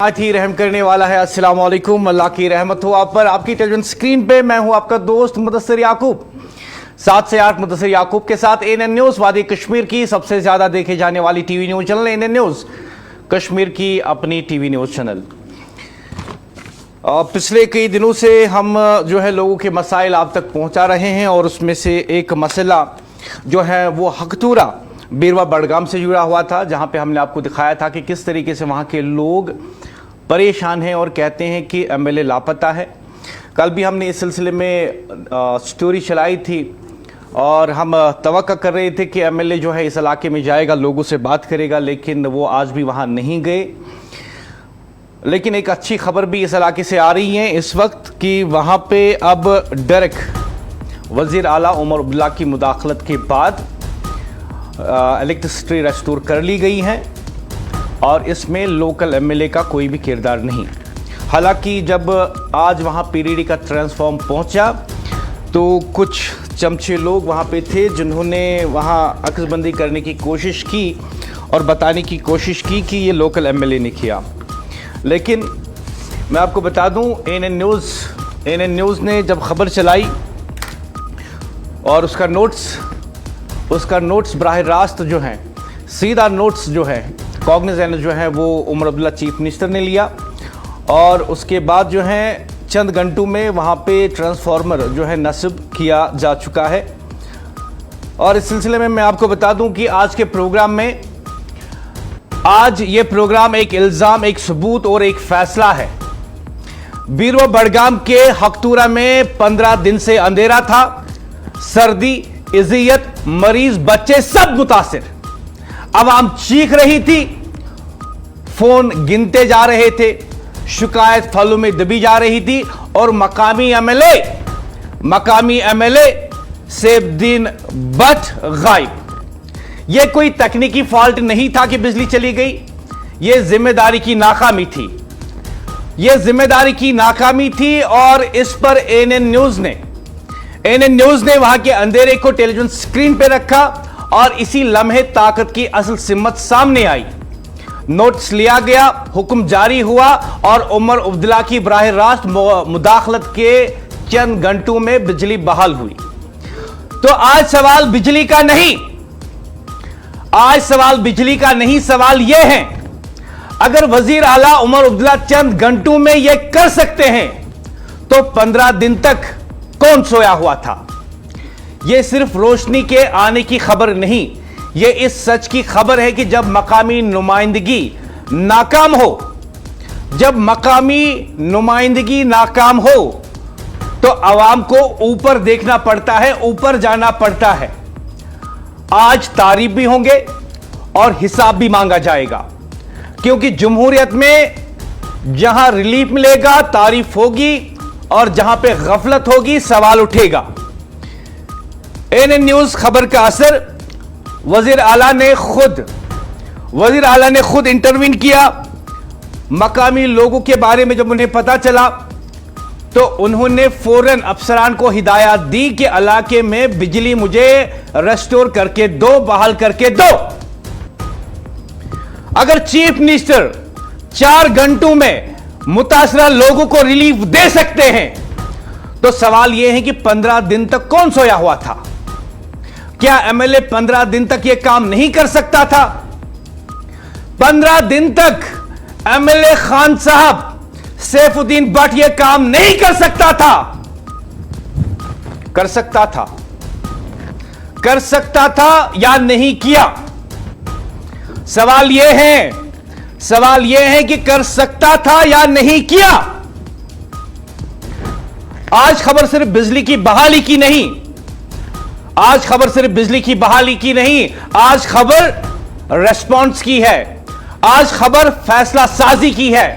आज ही रहम करने वाला है। अस्सलाम वालेकुम, अल्लाह की रहमत हो आप पर। आपकी टेलीविजन स्क्रीन पे मैं हूं आपका दोस्त मुदस्सिर याकूब, 7 से 8 मुदस्सिर याकूब के साथ। एएनएन न्यूज़ वादी कश्मीर की सबसे ज़्यादा देखे जाने वाली TV news channel ANN news Kashmir की अपनी टीवी न्यूज़ चैनल। पिछले कई दिनों से हम जो है लोगों के मसाइल आप तक पहुंचा रहे हैं और उसमें से एक मसला जो है वो हकतूरा बीरवा बड़गाम से जुड़ा हुआ था, जहां पे हमने आपको दिखाया था कि किस तरीके से वहां के लोग परेशान हैं और कहते हैं कि एमएलए लापता है। कल भी हमने इस सिलसिले में स्टोरी चलाई थी और हम तवक्का कर रहे थे कि एमएलए जो है इस इलाके में जाएगा, लोगों से बात करेगा, लेकिन वो आज भी वहां नहीं गए। लेकिन एक अच्छी खबर भी इस इलाके से आ रही है इस वक्त कि वहां पे अब डायरेक्ट वज़ीर आला उमर अब्दुल्ला की मुदाखलत के बाद इलेक्ट्रिसिटी रेस्टोर कर ली गई है और इसमें लोकल एमएलए का कोई भी किरदार नहीं। हालांकि जब आज वहां पीडीडी का ट्रांसफॉर्म पहुंचा तो कुछ चमचे लोग वहां पे थे जिन्होंने वहां अक्सबंदी करने की कोशिश की और बताने की कोशिश की कि ये लोकल एमएलए ने किया। लेकिन मैं आपको बता दूं, एएनएन न्यूज़ ने जब खबर चलाई और उसका नोट्स बराह रास्त जो है, सीधा नोट्स जो है कॉग्निजेंट जो है वो उमर अब्दुल्ला चीफ मिनिस्टर ने लिया और उसके बाद जो है चंद घंटों में वहाँ पे ट्रांसफार्मर जो है नस्ब किया जा चुका है। और इस सिलसिले में मैं आपको बता दूं कि आज के प्रोग्राम में, आज ये प्रोग्राम एक इल्ज़ाम, एक सबूत और एक फैसला है। बीरवा बड़गाम के हकतूरा में 15 दिन से अंधेरा था, सर्दी, इज़ियत, मरीज, बच्चे सब मुतासिर। आवाम चीख रही थी, फोन गिनते जा रहे थे, शिकायत फलों में दबी जा रही थी और मकामी एमएलए सेबुद्दीन भट्ट गायब। यह कोई तकनीकी फॉल्ट नहीं था कि बिजली चली गई, यह जिम्मेदारी की नाकामी थी। यह जिम्मेदारी की नाकामी थी और इस पर एएनएन न्यूज़ ने वहां के अंधेरे को टेलीविजन स्क्रीन पे रखा और इसी लम्हे ताकत की असल सिमत सामने आई। नोट्स लिया गया, हुक्म जारी हुआ और उमर अब्दुल्ला की बराह रास्त मुदाखलत के चंद घंटों में बिजली बहाल हुई। तो आज सवाल बिजली का नहीं, सवाल यह है, अगर वजीर आला उमर अब्दुल्ला चंद घंटों में यह कर सकते हैं तो 15 दिन तक कौन सोया हुआ था? यह सिर्फ रोशनी के आने की खबर नहीं, यह इस सच की खबर है कि जब मकामी नुमाइंदगी नाकाम हो तो अवाम को ऊपर देखना पड़ता है, ऊपर जाना पड़ता है। आज तारीफ भी होंगे और हिसाब भी मांगा जाएगा, क्योंकि जमहूरियत में जहां रिलीफ मिलेगा तारीफ होगी और जहां पे गफलत होगी सवाल उठेगा। एएनएन न्यूज़ खबर का असर, वजीर आला ने खुद इंटरवीन किया। मकामी लोगों के बारे में जब उन्हें पता चला तो उन्होंने फौरन अफसरान को हिदायत दी कि इलाके में बिजली मुझे रेस्टोर करके दो, बहाल करके दो। अगर चीफ मिनिस्टर 4 घंटों में मुतासरा लोगों को रिलीफ दे सकते हैं तो सवाल यह है कि 15 दिन तक कौन सोया हुआ था? क्या एमएलए 15 दिन तक यह काम नहीं कर सकता था? 15 दिन तक एमएलए खान साहब सैफुद्दीन भट्ट यह काम नहीं कर सकता था? कर सकता था या नहीं किया? सवाल यह है कि कर सकता था या नहीं किया। आज खबर सिर्फ बिजली की बहाली की नहीं, आज खबर रेस्पॉन्स की है, आज खबर फैसला साजी की है,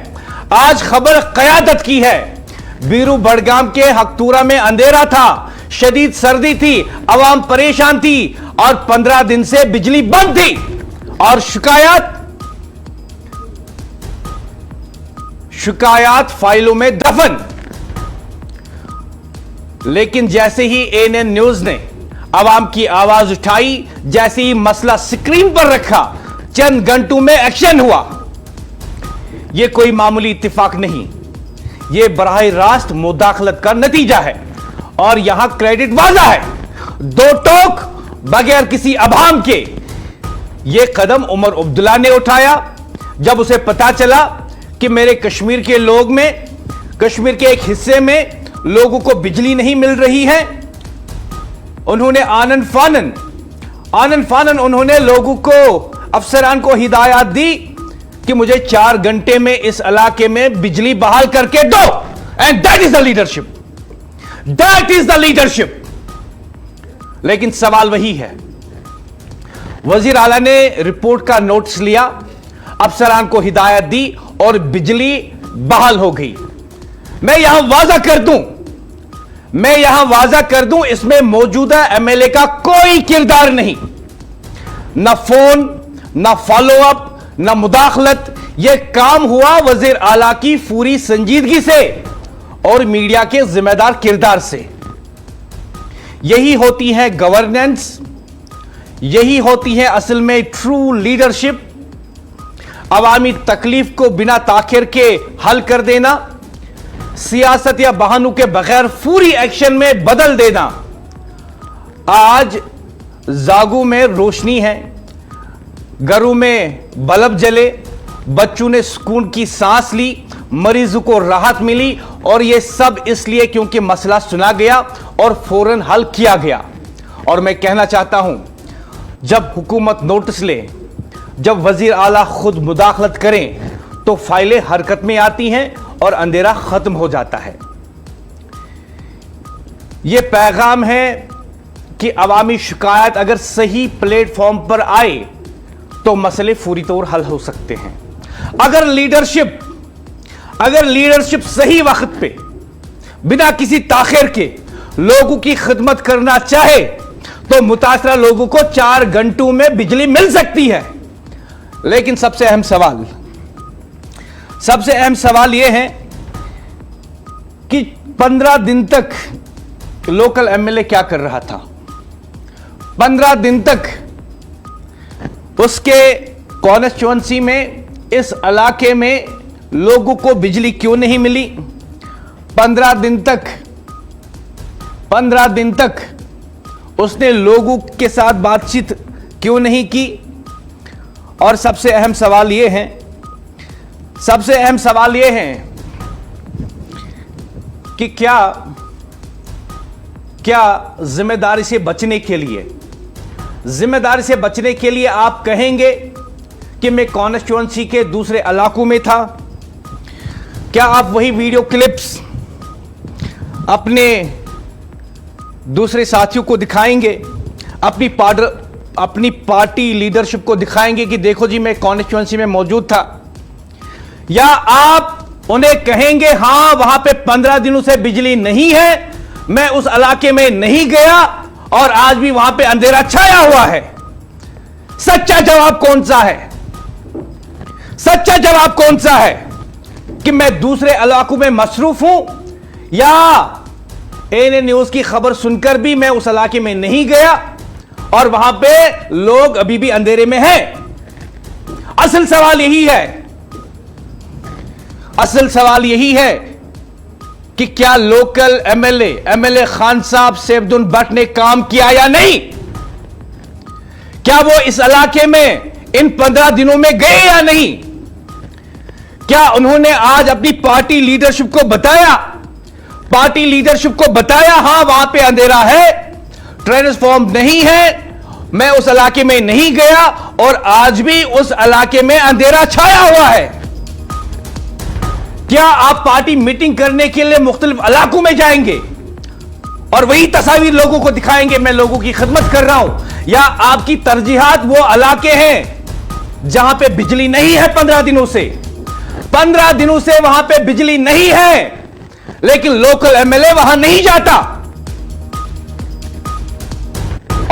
आज खबर क़यादत की है। बीरू बड़गाम के हकतूरा में अंधेरा था, शदीद सर्दी थी, आवाम परेशान थी और 15 दिन से बिजली बंद थी और शिकायत फाइलों में दफन। लेकिन जैसे ही एएनएन न्यूज़ ने आवाम की आवाज उठाई, जैसे ही मसला स्क्रीन पर रखा, चंद घंटों में एक्शन हुआ। यह कोई मामूली इत्तेफाक नहीं, यह बराह रास्त मुदाखलत का नतीजा है और यहां क्रेडिट वाज़ा है। दो टोक बगैर किसी अभाम के यह कदम उमर अब्दुल्ला ने उठाया जब उसे पता चला कि मेरे कश्मीर के लोग में, कश्मीर के एक हिस्से में लोगों को बिजली नहीं मिल रही है। उन्होंने आनन फानन उन्होंने लोगों को, अफसरान को हिदायत दी कि मुझे 4 घंटे में इस इलाके में बिजली बहाल करके दो। And that is the leadership, that is the leadership. लेकिन सवाल वही है, वजीर आला ने रिपोर्ट का नोटिस लिया, अफसरान को हिदायत दी और बिजली बहाल हो गई। मैं यहां वाजा कर दूं, इसमें मौजूदा एमएलए का कोई किरदार नहीं, ना फोन, ना फॉलोअप, ना मुदाखलत। यह काम हुआ वजीर आला की पूरी संजीदगी से और मीडिया के जिम्मेदार किरदार से। यही होती है गवर्नेंस, यही होती है असल में ट्रू लीडरशिप। अवामी तकलीफ को बिना ताखिर के हल कर देना, सियासत या बहानों के बगैर पूरी एक्शन में बदल देना। आज जागू में रोशनी है, घरों में बल्ब जले, बच्चों ने सुकून की सांस ली, मरीजों को राहत मिली और यह सब इसलिए क्योंकि मसला सुना गया और फौरन हल किया गया। और मैं कहना चाहता हूं, जब हुकूमत नोटिस ले, जब वजीर आला खुद मुदाखलत करें तो फाइलें हरकत में आती हैं और अंधेरा खत्म हो जाता है। यह पैगाम है कि अवामी शिकायत अगर सही प्लेटफॉर्म पर आए तो मसले फौरी तौर हल हो सकते हैं। अगर लीडरशिप सही वक्त पे बिना किसी ताखिर के लोगों की खिदमत करना चाहे तो मुतासरा लोगों को 4 घंटों में बिजली मिल सकती है। लेकिन सबसे अहम सवाल यह है कि 15 दिन तक लोकल एमएलए क्या कर रहा था? 15 दिन तक उसके कॉन्स्टिट्यूएंसी में, इस इलाके में लोगों को बिजली क्यों नहीं मिली? 15 दिन तक उसने लोगों के साथ बातचीत क्यों नहीं की? और सबसे अहम सवाल यह है कि क्या जिम्मेदारी से बचने के लिए आप कहेंगे कि मैं कॉन्स्टिट्यूएंसी के दूसरे इलाकों में था? क्या आप वही वीडियो क्लिप्स अपने दूसरे साथियों को दिखाएंगे, अपनी पार्टी लीडरशिप को दिखाएंगे कि देखो जी मैं कॉन्स्टिट्यूएंसी में मौजूद था? या आप उन्हें कहेंगे हां वहां पे 15 दिनों से बिजली नहीं है, मैं उस इलाके में नहीं गया और आज भी वहां पे अंधेरा छाया हुआ है? सच्चा जवाब कौन सा है कि मैं दूसरे इलाकों में मसरूफ हूं या एएनए न्यूज की खबर सुनकर भी मैं उस इलाके में नहीं गया और वहां पे लोग अभी भी अंधेरे में हैं? असल सवाल यही है कि क्या लोकल एमएलए खान साहब सैफुद्दीन भट्ट ने काम किया या नहीं? क्या वो इस इलाके में इन 15 दिनों में गए या नहीं? क्या उन्होंने आज अपनी पार्टी लीडरशिप को बताया हां वहां पे अंधेरा है, ट्रांसफॉर्म नहीं है, मैं उस इलाके में नहीं गया और आज भी उस इलाके में अंधेरा छाया हुआ है? क्या आप पार्टी मीटिंग करने के लिए मुख्तलिफ इलाकों में जाएंगे और वही तस्वीर लोगों को दिखाएंगे मैं लोगों की खिदमत कर रहा हूं? या आपकी तरजीहात वो इलाके हैं जहां पे बिजली नहीं है 15 दिनों से वहां पे बिजली नहीं है, लेकिन लोकल एमएलए वहां नहीं जाता?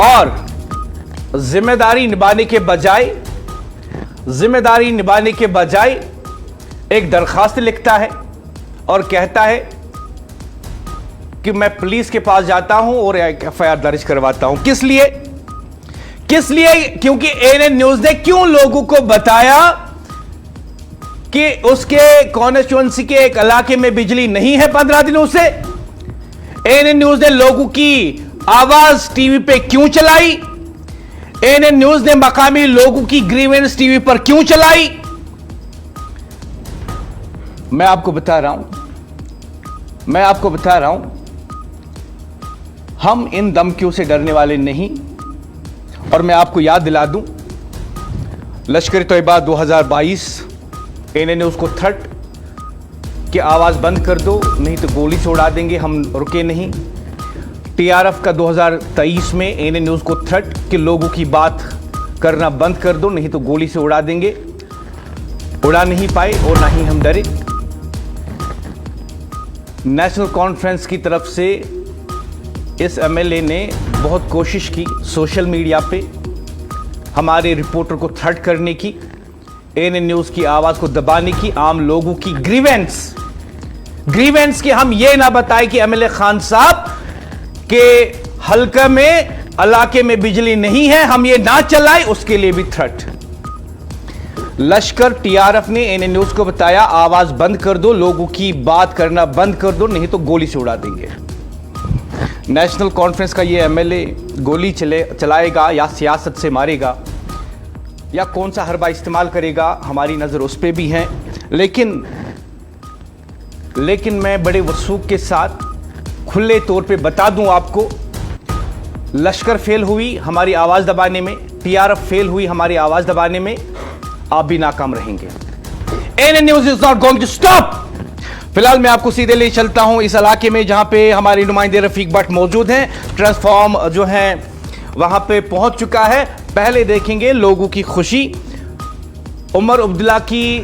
और जिम्मेदारी निभाने के बजाय एक दरखास्त लिखता है और कहता है कि मैं पुलिस के पास जाता हूं और एक एफआईआर दर्ज करवाता हूं। किस लिए? क्योंकि एएनए न्यूज ने क्यों लोगों को बताया कि उसके कॉन्स्टिट्यूएंसी के एक इलाके में बिजली नहीं है 15 दिनों से। एएनएन न्यूज ने लोगों की आवाज टीवी पे क्यों चलाई? एएनएन न्यूज ने मकामी लोगों की ग्रीवेंस टीवी पर क्यों चलाई? मैं आपको बता रहा हूं, हम इन धमकियों से डरने वाले नहीं। और मैं आपको याद दिला दूं, लश्कर तैयबा 2022 एएनएन न्यूज को थ्रेट कि आवाज बंद कर दो नहीं तो गोली से उड़ा देंगे, हम रुके नहीं। टीआरएफ का 2023 में एएनएन न्यूज को थ्रेट कि लोगों की बात करना बंद कर दो नहीं तो गोली से उड़ा देंगे। उड़ा नहीं पाए और ना ही हम डरे। नेशनल कॉन्फ्रेंस की तरफ से इस एमएलए ने बहुत कोशिश की सोशल मीडिया पे हमारे रिपोर्टर को थ्रेट करने की, एएनएन न्यूज की आवाज को दबाने की, आम लोगों की ग्रीवेंस की हम ये ना बताए कि एमएलए खान साहब के हल्का में इलाके में बिजली नहीं है, हम ये ना चलाए, उसके लिए भी थ्रेट। लश्कर टीआरएफ ने एएनएन न्यूज को बताया आवाज बंद कर दो, लोगों की बात करना बंद कर दो नहीं तो गोली से उड़ा देंगे। नेशनल कॉन्फ्रेंस का ये एमएलए गोली चलाएगा या सियासत से मारेगा या कौन सा हरबा इस्तेमाल करेगा, हमारी नजर उस पर भी है। लेकिन मैं बड़े वसूख के साथ खुले तौर पे बता दूं आपको, लश्कर फेल हुई हमारी आवाज दबाने में, टीआरएफ फेल हुई हमारी आवाज दबाने में, आप भी नाकाम रहेंगे। ANN news is not going to stop. फिलहाल मैं आपको सीधे ले चलता हूं इस इलाके में जहां पे हमारे नुमाइंदे रफीक भट्ट मौजूद हैं। ट्रांसफॉर्म जो है वहां पे पहुंच चुका है। पहले देखेंगे लोगों की खुशी। उमर अब्दुल्ला की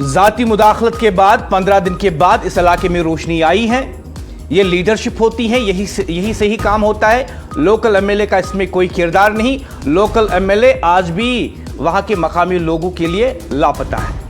जाती मुदाखलत के बाद 15 दिन के बाद इस इलाके में रोशनी आई है। ये लीडरशिप होती है, यही सही काम होता है। लोकल एमएलए का इसमें कोई किरदार नहीं। लोकल एमएलए आज भी वहां के मकामी लोगों के लिए लापता है।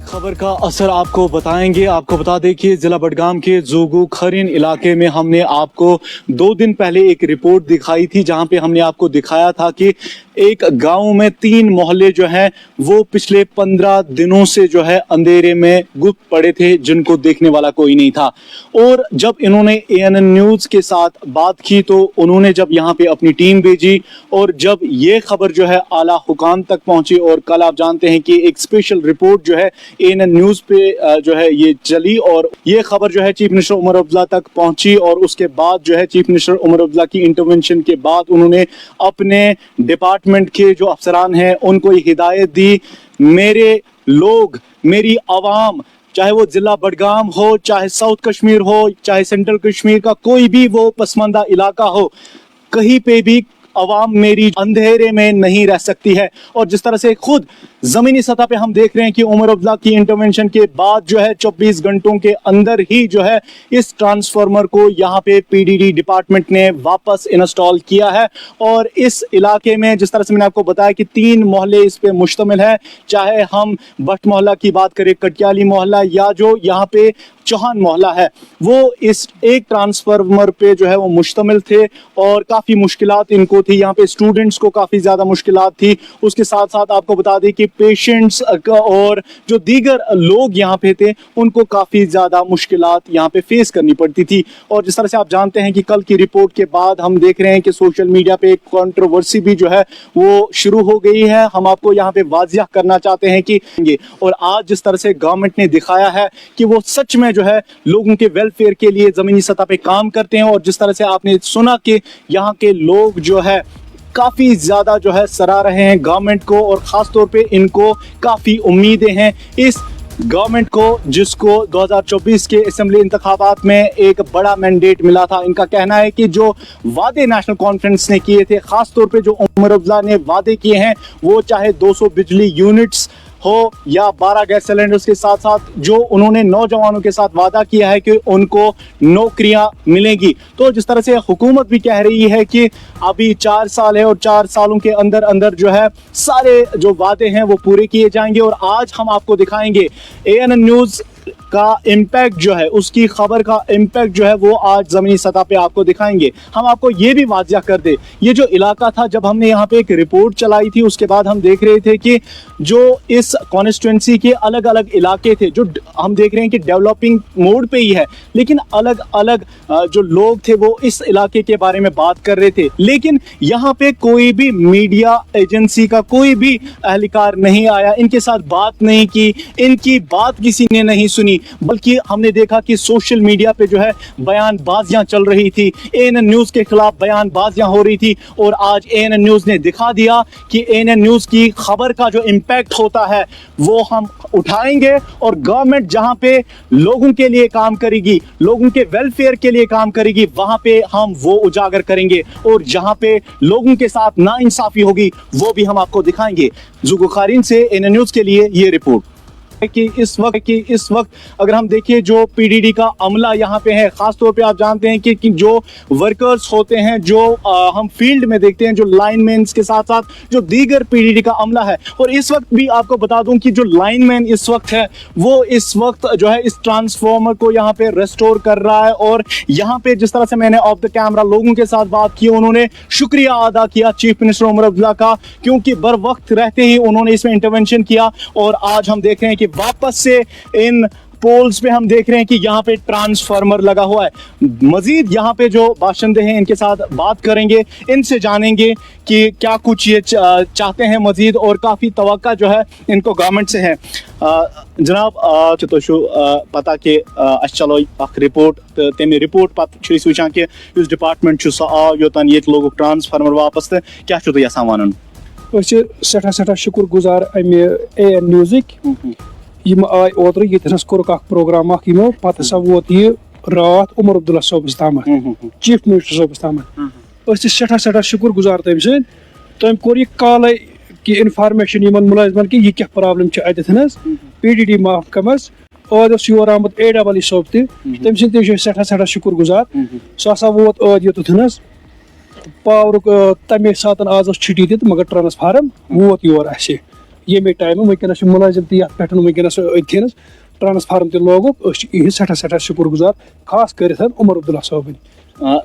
खबर का असर आपको बताएंगे। आपको बता दें कि जिला बडगाम के जोगू खरीन इलाके में हमने आपको 2 दिन पहले एक रिपोर्ट दिखाई थी, जहां पे हमने आपको दिखाया था कि एक गांव में 3 मोहल्ले जो हैं वो पिछले 15 दिनों से जो है अंधेरे में गुप्त पड़े थे, जिनको देखने वाला कोई नहीं था। और जब इन्होंने एएनएन न्यूज के साथ बात की तो उन्होंने जब यहाँ पे अपनी टीम भेजी और जब ये खबर जो है आला हुकाम तक पहुंची, और कल आप जानते हैं कि एक स्पेशल रिपोर्ट जो है एएनएन न्यूज पे जो है ये चली, और ये खबर जो है चीफ मिनिस्टर उमर अब्दुल्ला तक पहुंची। और उसके बाद जो है चीफ मिनिस्टर उमर अब्दुल्ला की इंटरवेंशन के बाद उन्होंने अपने डिपार्टमेंट के जो अफसरान हैं उनको हिदायत दी, मेरे लोग, मेरी आवाम, चाहे वो जिला बडगाम हो, चाहे साउथ कश्मीर हो, चाहे सेंट्रल कश्मीर का कोई भी वो पसमानदा इलाका हो, कहीं पे भी आवाम मेरी अंधेरे में नहीं रह सकती है। और जिस तरह से खुद जमीनी सतह पे हम देख रहे हैं कि उमर अब्दुल्ला की इंटरवेंशन के बाद जो है 24 घंटों के अंदर ही जो है इस ट्रांसफार्मर को यहाँ पे पीडीडी डिपार्टमेंट ने वापस इंस्टॉल किया है। और इस इलाके में जिस तरह से मैंने आपको बताया कि 3 मोहल्ले इस पे मुश्तमिल है, चाहे हम भट्ट मोहल्ला की बात करें, कटियाली मोहल्ला, या जो यहाँ पे चौहान मोहल्ला है, वो इस एक ट्रांसफार्मर पे जो है वो मुश्तमिल थे। और काफ़ी मुश्किलात इनको थी, यहाँ पे स्टूडेंट्स को काफ़ी ज़्यादा मुश्किलात थी। उसके साथ साथ आपको बता दें कि पेशेंट्स और जो दीगर लोग यहाँ पे थे उनको काफ़ी ज़्यादा मुश्किलात यहाँ पे फेस करनी पड़ती थी। और जिस तरह से आप जानते हैं कि कल की रिपोर्ट के बाद हम देख रहे हैं कि सोशल मीडिया पे एक कंट्रोवर्सी भी जो है वो शुरू हो गई है। हम आपको यहाँ पे वाजिया करना चाहते हैं कि और आज जिस तरह से गवर्नमेंट ने दिखाया है कि वो सच में जो है लोगों के वेलफेयर के लिए जमीनी सतह पे काम करते हैं। और जिस तरह से आपने सुना कि यहाँ के लोग जो है काफी ज्यादा जो है सराह रहे हैं गवर्नमेंट को, और खास तौर पे इनको काफी उम्मीदें हैं इस गवर्नमेंट को, जिसको 2024 के असेंबली इंतखाबात में एक बड़ा मैंडेट मिला था। इनका कहना है कि जो वादे नेशनल कॉन्फ्रेंस ने किए थे, खास तौर पे जो उमर अब्दुल्ला ने वादे किए हैं, वो चाहे 200 बिजली यूनिट्स हो या 12 गैस सिलेंडर्स के साथ साथ जो उन्होंने नौजवानों के साथ वादा किया है कि उनको नौकरियां मिलेंगी। तो जिस तरह से हुकूमत भी कह रही है कि अभी 4 साल है और 4 सालों के अंदर अंदर जो है सारे जो वादे हैं वो पूरे किए जाएंगे। और आज हम आपको दिखाएंगे ANN न्यूज़ का इम्पैक्ट जो है, उसकी खबर का इम्पैक्ट जो है वो आज ज़मीनी सतह पे आपको दिखाएंगे। हम आपको ये भी वाज़िया कर दे, ये जो इलाका था, जब हमने यहाँ पे एक रिपोर्ट चलाई थी उसके बाद हम देख रहे थे कि जो इस कॉन्स्टिट्यूंसी के अलग अलग इलाके थे, जो हम देख रहे हैं कि डेवलपिंग मोड पे ही है, लेकिन अलग अलग जो लोग थे वो इस इलाके के बारे में बात कर रहे थे। लेकिन यहाँ पे कोई भी मीडिया एजेंसी का कोई भी एहलकार नहीं आया, इनके साथ बात नहीं की, इनकी बात किसी ने नहीं सुनी, बल्कि हमने देखा कि सोशल मीडिया पे जो है बयानबाजियां चल रही थी, ANN न्यूज़ के खिलाफ बयानबाजियां हो रही थी। और आज ANN न्यूज़ ने दिखा दिया कि ANN न्यूज़ की खबर का जो इम्पैक्ट होता है वो हम उठाएंगे। और गवर्नमेंट जहां पे लोगों के लिए काम करेगी, लोगों के वेलफेयर के लिए काम करेगी, वहां पे हम वो उजागर करेंगे। और जहां पे लोगों के साथ नाइंसाफी होगी वो भी हम आपको दिखाएंगे। ज़ुगू खारिन से ANN न्यूज़ के लिए ये रिपोर्ट कि इस वक्त अगर हम देखिए जो PDD का अमला यहाँ पे है, खास तौर पे आप जानते हैं कि जो वर्कर्स होते हैं, जो हम फील्ड में देखते हैं, जो लाइनमैन्स के साथ साथ जो दीगर PDD का अमला है। और इस वक्त भी आपको बता दूं कि जो लाइनमैन इस वक्त है वो इस वक्त जो है इस ट्रांसफार्मर को यहाँ पे रेस्टोर कर रहा है। और यहाँ पे जिस तरह से मैंने ऑफ द कैमरा लोगों के साथ बात की, उन्होंने शुक्रिया अदा किया चीफ मिनिस्टर उमर अब्दुल्ला का, क्योंकि बर वक्त रहते ही उन्होंने इसमें इंटरवेंशन किया। और आज हम देख रहे हैं कि वापस से इन पोल्स पे हम देख रहे हैं कि यहाँ पे ट्रांसफार्मर लगा हुआ है। मजीद यहाँ पे जो बाशिंदे हैं इनके साथ बात करेंगे, इनसे जानेंगे कि क्या कुछ ये चाहते हैं मजीद, और काफ़ी तवक्का जो है इनको गवर्नमेंट से है। जनाब तो पता कि चलो रिपोर्ट तमें रिपोर्ट पत् वुचान कि डिपार्टमेंट आव योतन ये लोग ट्रांसफार्मर वापस, तो क्या यसान वन? सठा शुक्र गुजार अमे ANN न्यूज़िक यम आय ओतर ये कोर्क प्रोग्राम यमो पत हसा वोत ये रात उमर अब्दुल्ला सोबस तम चीफ मिनिस्टर सोबस तम सठा शुक्र गुजार तम सद तम कोर यह काल कि इन्फॉर्मेशन यमन मुलाजिमन कि यह क्या प्रॉब्लम अत PDD महकमस और योर आमुत AEE सोब तम सठा शुक्र गुजार सह हसा वोत योतन पावर तमे सात आज छुट्टी दी, मगर ट्रांसफार्म वोत योर ये टाइम वनस मुलाजिम पे वनस अथन ट्रांसफार्म तो लोगुक सठा शुक्र गुजार, खास कर उमर अब्दुल्ला सोबन।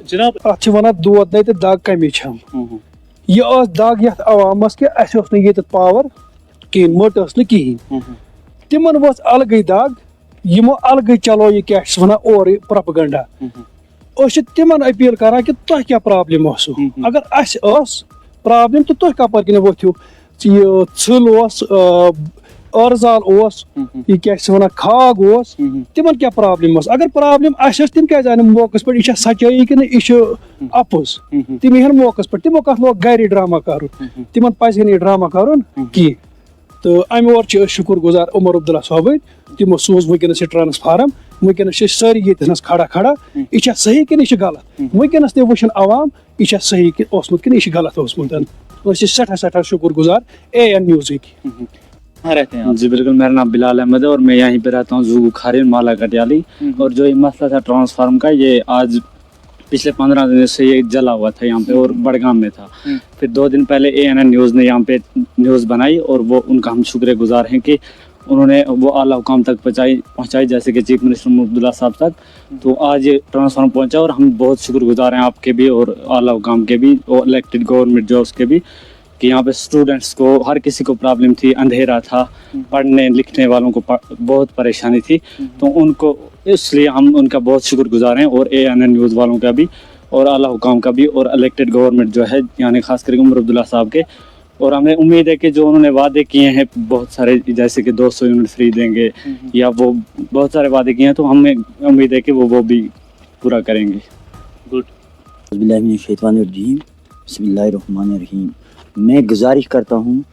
जनाब अत वन दोद नई तो दाग कमी यह दाग ये अवामस कि ये पावर कहें मट कहें, तिमन वो अलग दाग, यमो अलग चलो ये क्या वन और प्रोपेगेंडा। तिमन अपील कर कि तुह क्या प्रॉब्लम अगर प्रॉब्लम तो तुह कपर कन वोथो छल अर्जाल यह क्या वन खाग तिमन क्या प्रॉब्लम अगर प्रॉब्लम तम क्या मौके पे यह सच्चाई कि यह अपोज, तम यहन मौके पे तमो कत लोग गर ड्रामा कर, तिमन पज यह ड्रामा कर कह। तो अम और शुक्र गुजार उमर अब्दुल्ला सोबन, तमो सोज वनस यह ट्रांसफार्म, वनस सारी ये खड़ा खड़ा, यह सही कि यह गलत, वनस तह वुचन अवाम यह सही कि यह गलत सठा शुक्र गुजार ANN न्यूज़ की। रहते हैं जी बिल्कुल, मेरा नाम बिलाल अहमद है और मैं यहीं पे रहता हूँ ज़ुगू खारिन माला कटियाली। और जो ये मसला था ट्रांसफार्म का, ये आज पिछले 15 दिन से ये जला हुआ था यहाँ पे और बड़गाम में था। फिर 2 दिन पहले ANN न्यूज़ ने यहाँ पे न्यूज़ बनाई और वो उनका हम शुक्रगुजार हैं कि उन्होंने वो आला हुकाम तक पहुँचाई, जैसे कि चीफ मिनिस्टर उमर अब्दुल्ला साहब तक। तो आज ये ट्रांसफार्म पहुँचा और हम बहुत शुक्रगुजार हैं आपके भी और आला हुकाम के भी और इलेक्टेड गवर्नमेंट जो उसके भी, कि यहाँ पे स्टूडेंट्स को हर किसी को प्रॉब्लम थी, अंधेरा था, पढ़ने लिखने वालों को बहुत परेशानी थी। तो उनको इसलिए हम उनका बहुत शुक्रगुजार हैं और ANN न्यूज़ वालों का भी और आला हुकाम का भी और इलेक्टेड गवर्नमेंट जो है यानी खास करके उमर अब्दुल्ला साहब के। और हमें उम्मीद है कि जो उन्होंने वादे किए हैं बहुत सारे, जैसे कि 200 यूनिट फ्री देंगे या वो बहुत सारे वादे किए हैं, तो हमें उम्मीद है कि वो भी पूरा करेंगे। गुड। बिस्मिल्लाहिर्रहमानिर्रहीम। मैं गुजारिश करता हूँ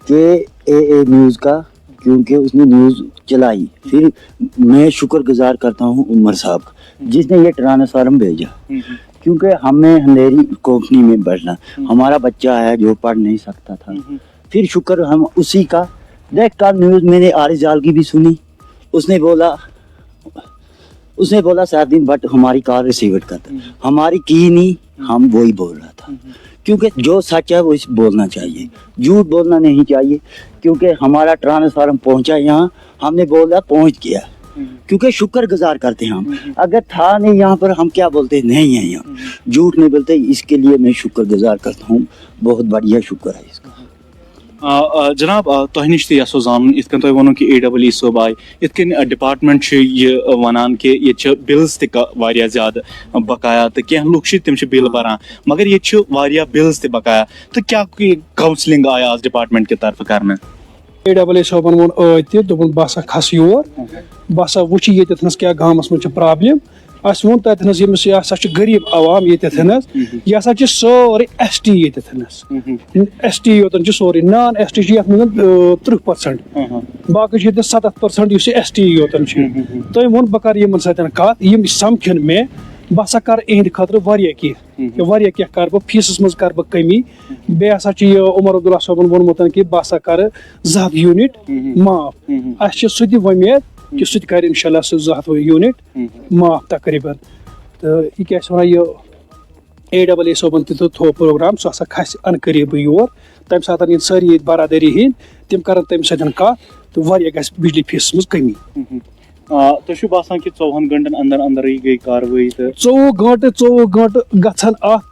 कि AA न्यूज़ का, क्योंकि उसने न्यूज़ चलाई, फिर मैं शुक्रगुजार करता हूँ उमर साहब का जिसने ये ट्रांसफार्म भेजा, क्योंकि हमें अंधेरी कंपनी में बैठना, हमारा बच्चा है जो पढ़ नहीं सकता था, फिर शुक्र हम उसी का देख कल न्यूज़ मैंने आरिफ जाल की भी सुनी, उसने बोला 7 दिन बट हमारी कार रिसीव करता, हमारी की नहीं, हम वही बोल रहा था। क्योंकि जो सच है वो बोलना चाहिए, झूठ बोलना नहीं चाहिए। क्योंकि हमारा ट्रांसफार्म पहुंचा यहाँ, हमने बोला पहुंच गया, क्योंकि शुक्रगुजार करते हैं हम। अगर था नहीं यहाँ पर हम क्या बोलते, नहीं है यहाँ, झूठ नहीं बोलते। इसके लिए मैं शुक्रगुजार करता हूँ, बहुत बढ़िया शुक्र है इसका। जनाब तुह नश तो जान इत तुम वो कि AEE सोब आय इत डिपार्टमेंट वनान कि ये बिल्स तह ज्यादा बकाया तो कह लुक तम बिल भरान, मगर ये बिल्स तह बकाया, तो क्या काउंसलिंग आय आज डिपार्टमेंट की तरफ कर AEE सोबन वो दोपन बह सा खस योर, बह सा वुच ये क्या गामस मज प्रॉब्लम। अस वो तथन यह गरीब आवाम ये यह सोरे ST ये ST योतन सोरे, नॉन ST ये मिलान 30%, बाकी 70% ST योतन। तो वो बह कर कत यम समखन मे, बह सा कर इहद खतर क्या कर बह फीसस मज कर बह कमी। बे हसा उमर अब्दुल्ला सोबन वोनमुत कि बह सा कर 200 यूनिट माफ, अस सह वमेद कि सह कर इंशाल्लाह 200 यूनिट माफ तकरीबन। तो यह क्या वन AEE सोबन थो प्रोग्राम, सह हसा खस अन करीब योर, तम सात सारी बरादरी हंद तम कर तम सत कत, तो बिजली फीस मज कमी। तो बासान कि 24 घंटन अंदर अंदर ही गई कार्रवाई, 24 घंटे गन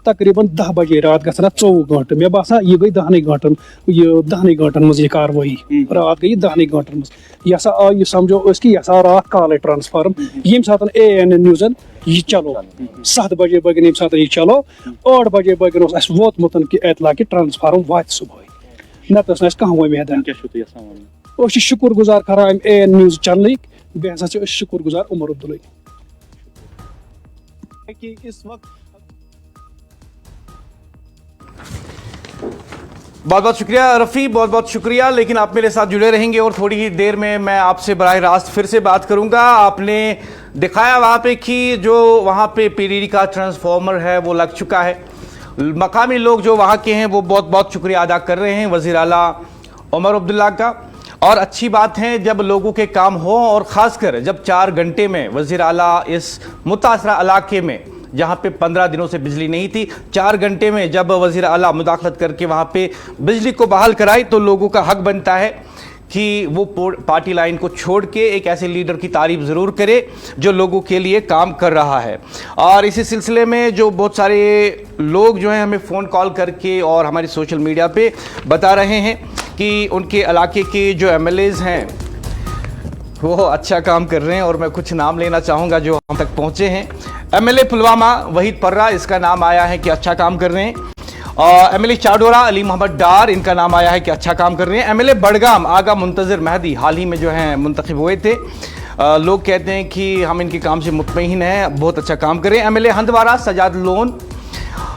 तकरीबन 10 बजे रात गन 24 घंटे, मे बासान यह गई 10 घंटन, 10 घंटन मज कार्रवाई रात गई 10 घंटन मज। यह यह समझो कि यह रात काल ट्रांसफार्म ये सात AN न्यूज़न यह चलो 7 बजे बगन ये सात यह चलो 8 बजे बगन वोतमुत कि एतला कि ट्रांसफार्म वात सुबह, नत कह वमेद। शुक्र गुजार कर AN न्यूज़ चैनल, बे हसा शुक्र गुजार उमर अब्दुल्ला कि इस वक्त। बहुत बहुत शुक्रिया रफ़ी, बहुत बहुत शुक्रिया। लेकिन आप मेरे साथ जुड़े रहेंगे और थोड़ी ही देर में मैं आपसे बराह रास्त फिर से बात करूंगा। आपने दिखाया वहाँ पे कि जो वहाँ पे PDD का ट्रांसफार्मर है वो लग चुका है। मकामी लोग जो वहाँ के हैं वो बहुत बहुत शुक्रिया अदा कर रहे हैं वज़ीर आला उमर अब्दुल्ला का। और अच्छी बात है जब लोगों के काम हो, और ख़ासकर जब 4 घंटे में वज़ीर आला इस मुतासरा इलाके में जहाँ पे 15 दिनों से बिजली नहीं थी, 4 घंटे में जब वज़ीर आला मुदाखलत करके वहाँ पे बिजली को बहाल कराई, तो लोगों का हक बनता है कि वो पार्टी लाइन को छोड़ के एक ऐसे लीडर की तारीफ ज़रूर करे जो लोगों के लिए काम कर रहा है। और इसी सिलसिले में जो बहुत सारे लोग जो हैं हमें फ़ोन कॉल करके और हमारी सोशल मीडिया पे बता रहे हैं कि उनके इलाके के जो MLAs हैं वो अच्छा काम कर रहे हैं, और मैं कुछ नाम लेना चाहूँगा जो हम तक पहुँचे हैं। MLA पुलवामा वहीद पर्रा, इसका नाम आया है कि अच्छा काम कर रहे हैं। और MLA चाडोरा अली मोहम्मद डार, इनका नाम आया है कि अच्छा काम कर रहे हैं। MLA बड़गाम आगा मुंतज़िर मेहदी हाल ही में जो हैं मुंतखब हुए थे, लोग कहते हैं कि हम इनके काम से मुतमईन हैं, बहुत अच्छा काम कर रहे हैं। MLA हंदवारा सजाद लोन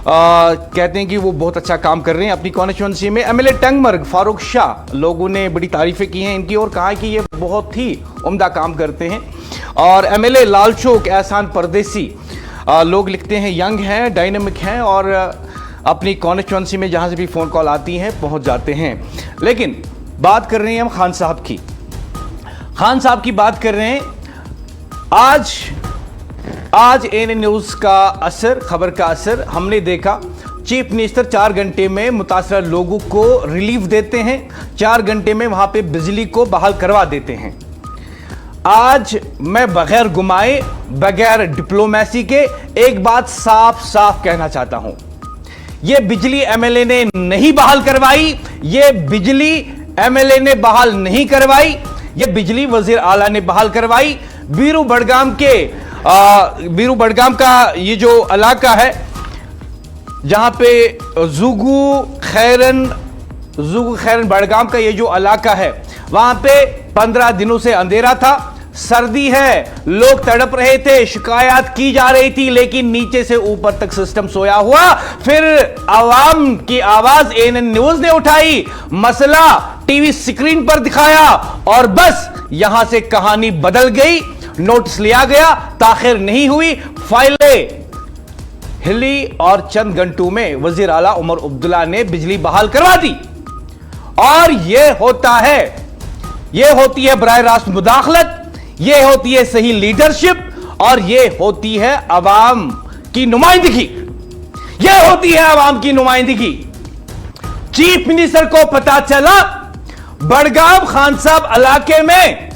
कहते हैं कि वो बहुत अच्छा काम कर रहे हैं अपनी कॉन्स्टिट्यूंसी में। MLA टंगमर्ग फारूक शाह, लोगों ने बड़ी तारीफ़ें की हैं इनकी और कहा है कि ये बहुत ही उम्दा काम करते हैं। और MLA लालचौक एहसान परदेसी, लोग लिखते हैं यंग हैं, डायनामिक हैं और अपनी कॉन्स्टिट्यूंसी में जहाँ से भी फ़ोन कॉल आती हैं पहुँच जाते हैं। लेकिन बात कर रहे हैं हम खान साहब की, खान साहब की बात कर रहे हैं। आज AN न्यूज़ का असर, खबर का असर हमने देखा। चीफ मिनिस्टर 4 घंटे में मुतासरा लोगों को रिलीफ देते हैं, 4 घंटे में वहां पे बिजली को बहाल करवा देते हैं। आज मैं बगैर घुमाए, बगैर डिप्लोमेसी के एक बात साफ साफ कहना चाहता हूं, यह बिजली MLA ने नहीं बहाल करवाई, यह बिजली MLA ने बहाल नहीं करवाई, यह बिजली वजीर आला ने बहाल करवाई। बीरू बड़गाम का ये जो इलाका है जहां पे जुगू खैरन बड़गाम का ये जो इलाका है, वहां पे 15 दिनों से अंधेरा था, सर्दी है, लोग तड़प रहे थे, शिकायत की जा रही थी, लेकिन नीचे से ऊपर तक सिस्टम सोया हुआ। फिर आवाम की आवाज AN न्यूज़ ने उठाई, मसला टीवी स्क्रीन पर दिखाया और बस यहां से कहानी बदल गई। नोटिस लिया गया, ताखिर नहीं हुई, फाइलें हिली और चंद घंटों में वजीर आला उमर अब्दुल्ला ने बिजली बहाल करवा दी। और यह होता है ये होती है बराह रास्त मुदाखलत, ये होती है सही लीडरशिप और ये होती है अवाम की नुमाइंदगी। ये होती है अवाम की नुमाइंदगी। चीफ मिनिस्टर को पता चला बड़गाम खान साहब इलाके में,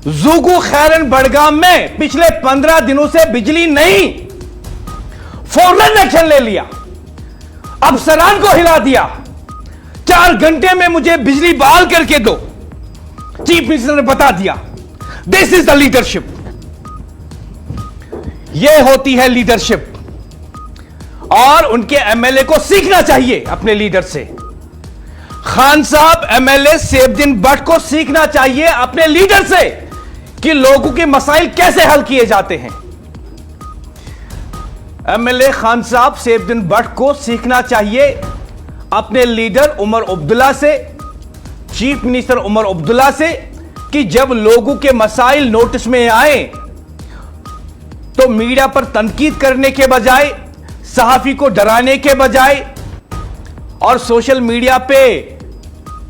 ज़ूगू खैरन बड़गाम में पिछले 15 दिनों से बिजली नहीं, फौरन एक्शन ले लिया, अफसरान को हिला दिया, 4 घंटे में मुझे बिजली बहाल करके दो। चीफ मिनिस्टर ने बता दिया। This is the leadership. यह होती है लीडरशिप और उनके एमएलए को सीखना चाहिए अपने लीडर से। खान साहब एमएलए सैफुद्दीन भट्ट को सीखना चाहिए अपने लीडर से कि लोगों के मसाइल कैसे हल किए जाते हैं। एमएलए खान साहब सैफुद्दीन भट्ट को सीखना चाहिए अपने लीडर उमर अब्दुल्ला से, चीफ मिनिस्टर उमर अब्दुल्ला से, कि जब लोगों के मसाइल नोटिस में आए तो मीडिया पर तनकीद करने के बजाय, सहाफी को डराने के बजाय और सोशल मीडिया पे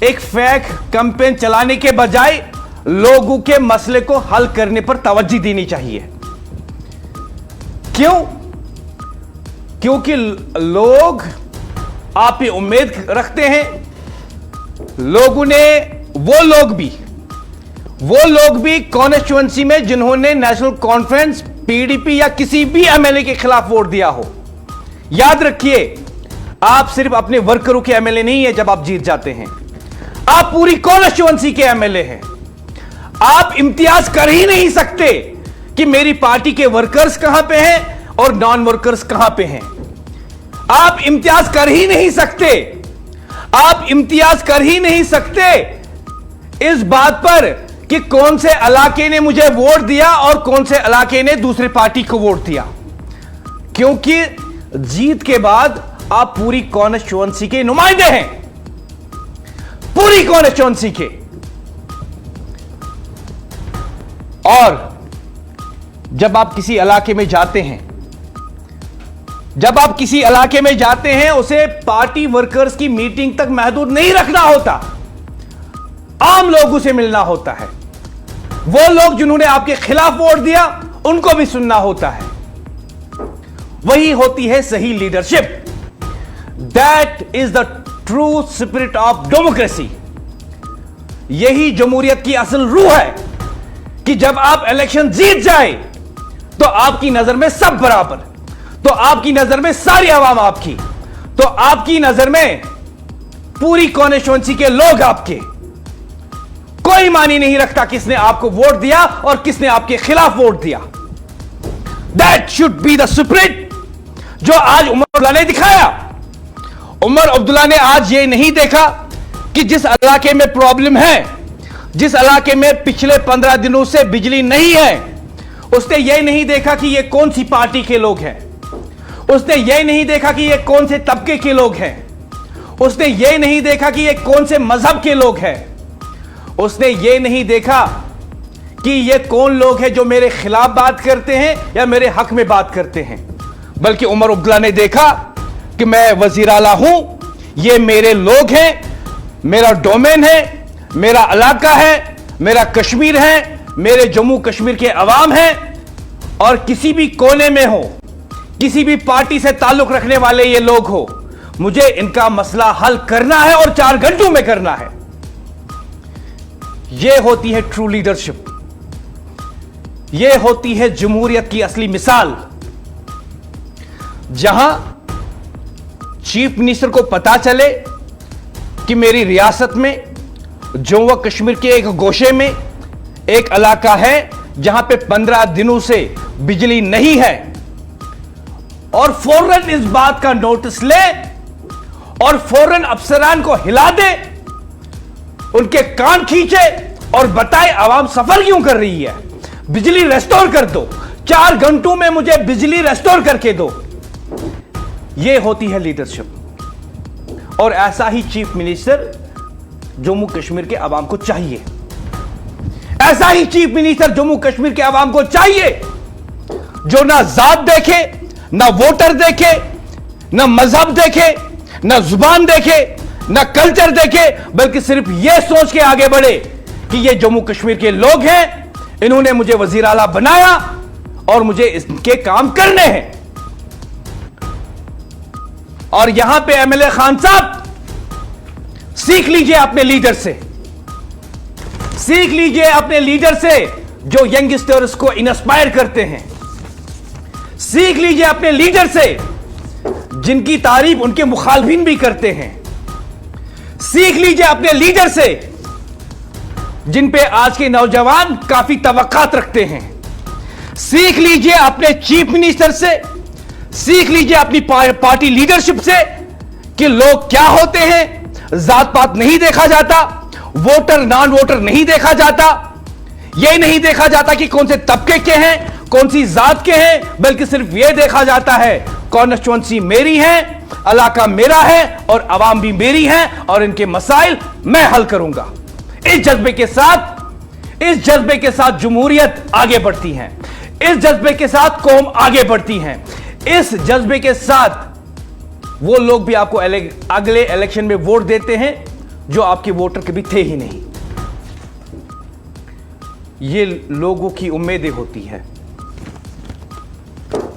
एक फेक कैंपेन चलाने के बजाय लोगों के मसले को हल करने पर तवज्जो देनी चाहिए। क्यों? क्योंकि लोग आप पे उम्मीद रखते हैं। लोगों ने, वो लोग भी कॉन्स्टिट्यूएंसी में जिन्होंने नेशनल कॉन्फ्रेंस, पीडीपी या किसी भी एमएलए के खिलाफ वोट दिया हो, याद रखिए आप सिर्फ अपने वर्करों के एमएलए नहीं है। जब आप जीत जाते हैं आप पूरी कॉन्स्टिट्यूएंसी के एमएलए हैं। आप इम्तियाज कर ही नहीं सकते कि मेरी पार्टी के वर्कर्स कहां पे हैं और नॉन वर्कर्स कहां पे हैं। आप इम्तियाज कर ही नहीं सकते। आप इम्तियाज कर ही नहीं सकते इस बात पर कि कौन से इलाके ने मुझे वोट दिया और कौन से इलाके ने दूसरे पार्टी को वोट दिया, क्योंकि जीत के बाद आप पूरी कॉन्स्टिट्यूएंसी के नुमाइंदे हैं, पूरी कॉन्स्टिट्यूएंसी के। और जब आप किसी इलाके में जाते हैं, उसे पार्टी वर्कर्स की मीटिंग तक महदूद नहीं रखना होता, आम लोगों से मिलना होता है। वो लोग जिन्होंने आपके खिलाफ वोट दिया उनको भी सुनना होता है। वही होती है सही leadership. That is the true spirit of democracy. यही जमहूरियत की असल रूह है कि जब आप इलेक्शन जीत जाए तो आपकी नजर में सब बराबर, तो आपकी नजर में सारी आवाम आपकी, तो आपकी नजर में पूरी कॉन्स्टिट्यूएंसी के लोग आपके। कोई मानी नहीं रखता किसने आपको वोट दिया और किसने आपके खिलाफ वोट दिया। That should be the spirit जो आज उमर अब्दुल्ला ने दिखाया। उमर अब्दुल्ला ने आज ये नहीं देखा कि जिस इलाके में प्रॉब्लम है, जिस इलाके में पिछले 15 दिनों से बिजली नहीं है, उसने यह नहीं देखा कि ये कौन सी पार्टी के लोग हैं। उसने यह नहीं देखा कि ये कौन से तबके के लोग हैं। उसने यह नहीं देखा कि ये कौन से मजहब के लोग हैं। उसने ये नहीं देखा कि ये कौन लोग हैं जो मेरे खिलाफ बात करते हैं या मेरे हक में बात करते हैं, बल्कि उमर अब्दुल्ला ने देखा कि मैं वजीर आला हूं, ये मेरे लोग हैं, मेरा डोमेन है, मेरा इलाका है, मेरा कश्मीर है, मेरे जम्मू कश्मीर के अवाम हैं, और किसी भी कोने में हो, किसी भी पार्टी से ताल्लुक रखने वाले ये लोग हो, मुझे इनका मसला हल करना है और 4 घंटों में करना है। यह होती है ट्रू लीडरशिप। यह होती है जमहूरियत की असली मिसाल, जहां चीफ मिनिस्टर को पता चले कि मेरी रियासत में जम्मू कश्मीर के एक गोशे में एक इलाका है जहां पे 15 दिनों से बिजली नहीं है, और फौरन इस बात का नोटिस ले और फौरन अफसरान को हिला दे, उनके कान खींचे और बताए आवाम सफर क्यों कर रही है, बिजली रेस्टोर कर दो, 4 घंटों में मुझे बिजली रेस्टोर करके दो। यह होती है लीडरशिप। और ऐसा ही चीफ मिनिस्टर जम्मू कश्मीर के अवाम को चाहिए। ऐसा ही चीफ मिनिस्टर जम्मू कश्मीर के अवाम को चाहिए, जो ना जात देखे, ना वोटर देखे, ना मजहब देखे, ना जुबान देखे, ना कल्चर देखे, बल्कि सिर्फ यह सोच के आगे बढ़े कि ये जम्मू कश्मीर के लोग हैं, इन्होंने मुझे वजीर आला बनाया और मुझे इसके काम करने हैं। और यहां पे एमएलए खान साहब, सीख लीजिए अपने लीडर से, सीख लीजिए अपने लीडर से जो यंगस्टर्स को इंस्पायर करते हैं। सीख लीजिए अपने लीडर से जिनकी तारीफ उनके मुखालफिन भी करते हैं। सीख लीजिए अपने लीडर से जिन पे आज के नौजवान काफी तवक्कात रखते हैं। सीख लीजिए अपने चीफ मिनिस्टर से, सीख लीजिए अपनी पार्टी लीडरशिप से कि लोग क्या होते हैं। जात पात नहीं देखा जाता, वोटर नॉन वोटर नहीं देखा जाता, यह नहीं देखा जाता कि कौन से तबके के हैं, कौन सी जात के हैं, बल्कि सिर्फ यह देखा जाता है कॉन्स्टिट्यूंसी मेरी है, इलाका मेरा है और आवाम भी मेरी है और इनके मसाइल मैं हल करूंगा। इस जज्बे के साथ जमहूरियत आगे बढ़ती है, इस जज्बे के साथ कौम आगे बढ़ती है, इस जज्बे के साथ वो लोग भी आपको अगले इलेक्शन में वोट देते हैं जो आपके वोटर कभी थे ही नहीं। ये लोगों की उम्मीदें होती है।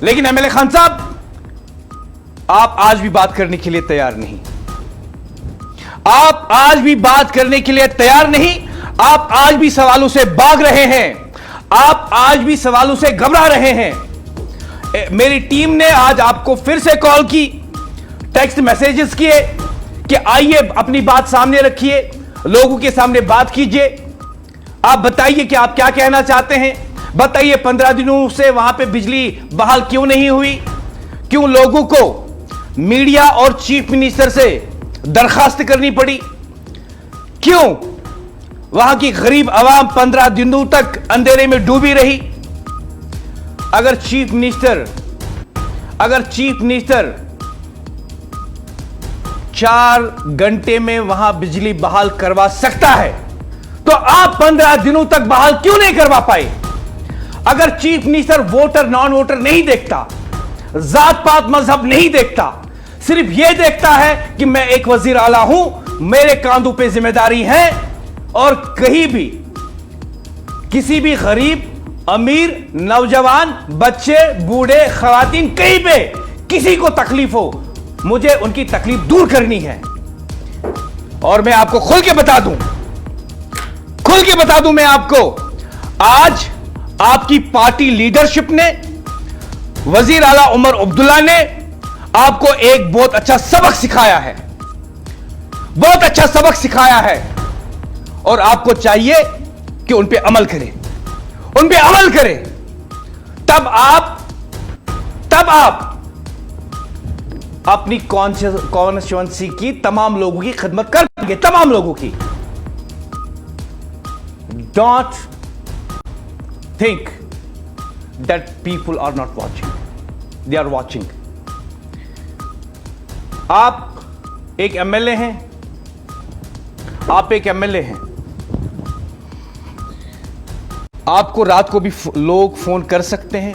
लेकिन एमएलए खान साहब, आप आज भी बात करने के लिए तैयार नहीं। आप आज भी बात करने के लिए तैयार नहीं। आप आज भी सवालों से भाग रहे हैं, आप आज भी सवालों से घबरा रहे हैं। मेरी टीम ने आज आपको फिर से कॉल की, टेक्स्ट मैसेजेस किए कि आइए अपनी बात सामने रखिए, लोगों के सामने बात कीजिए, आप बताइए कि आप क्या कहना चाहते हैं। बताइए 15 दिनों से वहां पे बिजली बहाल क्यों नहीं हुई, क्यों लोगों को मीडिया और चीफ मिनिस्टर से दरखास्त करनी पड़ी, क्यों वहां की गरीब आवाम 15 दिनों तक अंधेरे में डूबी रही। अगर चीफ मिनिस्टर 4 घंटे में वहां बिजली बहाल करवा सकता है तो आप 15 दिनों तक बहाल क्यों नहीं करवा पाए। अगर chief minister voter non voter नहीं देखता, जात पात मजहब नहीं देखता, सिर्फ यह देखता है कि मैं एक वजीर आला हूं, मेरे कांधों पे जिम्मेदारी है और कहीं भी किसी भी गरीब, अमीर, नौजवान, बच्चे, बूढ़े, खवातीन, कहीं पे किसी को तकलीफ हो, मुझे उनकी तकलीफ दूर करनी है। और मैं आपको खुल के बता दूं मैं आपको, आज आपकी पार्टी लीडरशिप ने, वजीर आला उमर अब्दुल्ला ने आपको एक बहुत अच्छा सबक सिखाया है, बहुत अच्छा सबक सिखाया है और आपको चाहिए कि उन पे अमल करें, तब आप अपनी कॉन्स्टिट्यूएंसी की तमाम लोगों की खिदमत कर पाएंगे, तमाम लोगों की। Don't think that people are not watching, they are watching. आप एक एमएलए हैं, आपको रात को भी लोग फोन कर सकते हैं,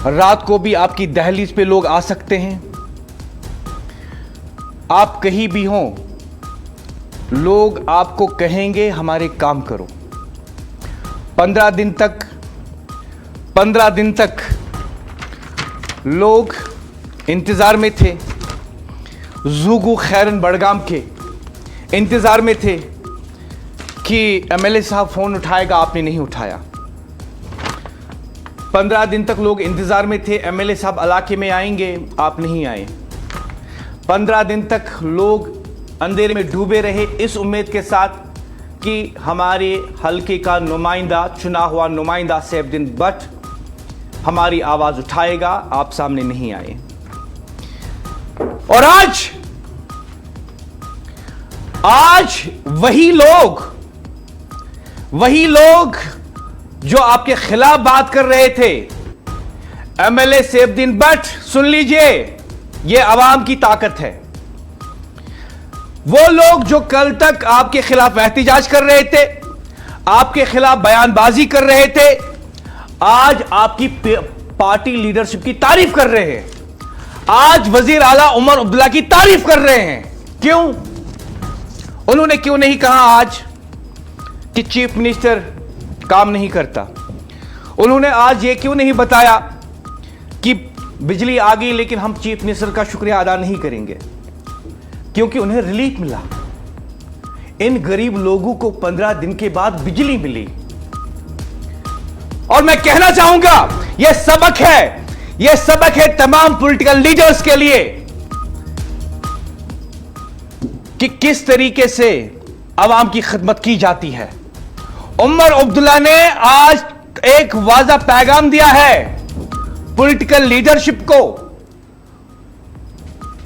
रात को भी आपकी दहलीज पे लोग आ सकते हैं। आप कहीं भी हों, लोग आपको कहेंगे हमारे काम करो। 15 दिन तक लोग इंतजार में थे, ज़ूगू खैरन बड़गाम के इंतजार में थे कि एमएलए साहब फोन उठाएगा, आपने नहीं उठाया। 15 दिन तक लोग इंतजार में थे, एमएलए साहब इलाके में आएंगे, आप नहीं आए। 15 दिन तक लोग अंधेरे में डूबे रहे इस उम्मीद के साथ कि हमारे हल्के का नुमाइंदा, चुना हुआ नुमाइंदा सैफुद्दीन भट्ट हमारी आवाज उठाएगा, आप सामने नहीं आए। और आज वही लोग जो आपके खिलाफ बात कर रहे थे, एमएलए सैफुद्दीन भट्ट, सुन लीजिए, यह आवाम की ताकत है। वो लोग जो कल तक आपके खिलाफ एहतिजाज कर रहे थे, आपके खिलाफ बयानबाजी कर रहे थे, आज आपकी पार्टी लीडरशिप की तारीफ कर रहे हैं, आज वजीर आला उमर अब्दुल्ला की तारीफ कर रहे हैं। क्यों? उन्होंने क्यों नहीं कहा आज कि कि चीफ मिनिस्टर काम नहीं करता। उन्होंने आज ये क्यों नहीं बताया कि बिजली आ गई लेकिन हम चीफ मिनिस्टर का शुक्रिया अदा नहीं करेंगे, क्योंकि उन्हें रिलीफ मिला। इन गरीब लोगों को 15 दिन के बाद बिजली मिली। और मैं कहना चाहूंगा यह सबक है तमाम पॉलिटिकल लीडर्स के लिए कि किस तरीके से अवाम की खिदमत की जाती है। उमर अब्दुल्ला ने आज एक वाज़ा पैगाम दिया है पॉलिटिकल लीडरशिप को,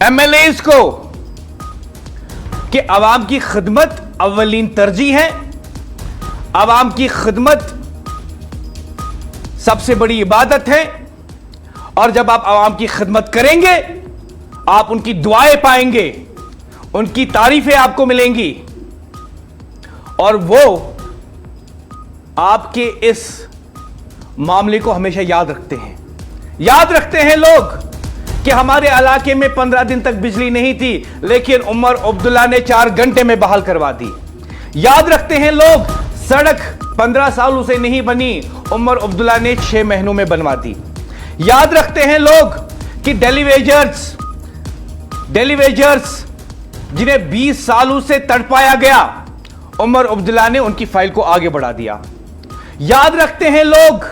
एमएलएस को, कि अवाम की खिदमत अव्वलीन तरजीह है। अवाम की खिदमत सबसे बड़ी इबादत है, और जब आप अवाम की खिदमत करेंगे आप उनकी दुआएं पाएंगे, उनकी तारीफें आपको मिलेंगी, और वो आपके इस मामले को हमेशा याद रखते हैं लोग कि हमारे इलाके में 15 दिन तक बिजली नहीं थी लेकिन उमर अब्दुल्ला ने 4 घंटे में बहाल करवा दी। याद रखते हैं लोग सड़क 15 सालों से नहीं बनी, उमर अब्दुल्ला ने 6 महीनों में बनवा दी। याद रखते हैं लोग कि डेलीवेजर्स जिन्हें 20 सालों से तड़पाया गया, उमर अब्दुल्ला ने उनकी फाइल को आगे बढ़ा दिया। याद रखते हैं लोग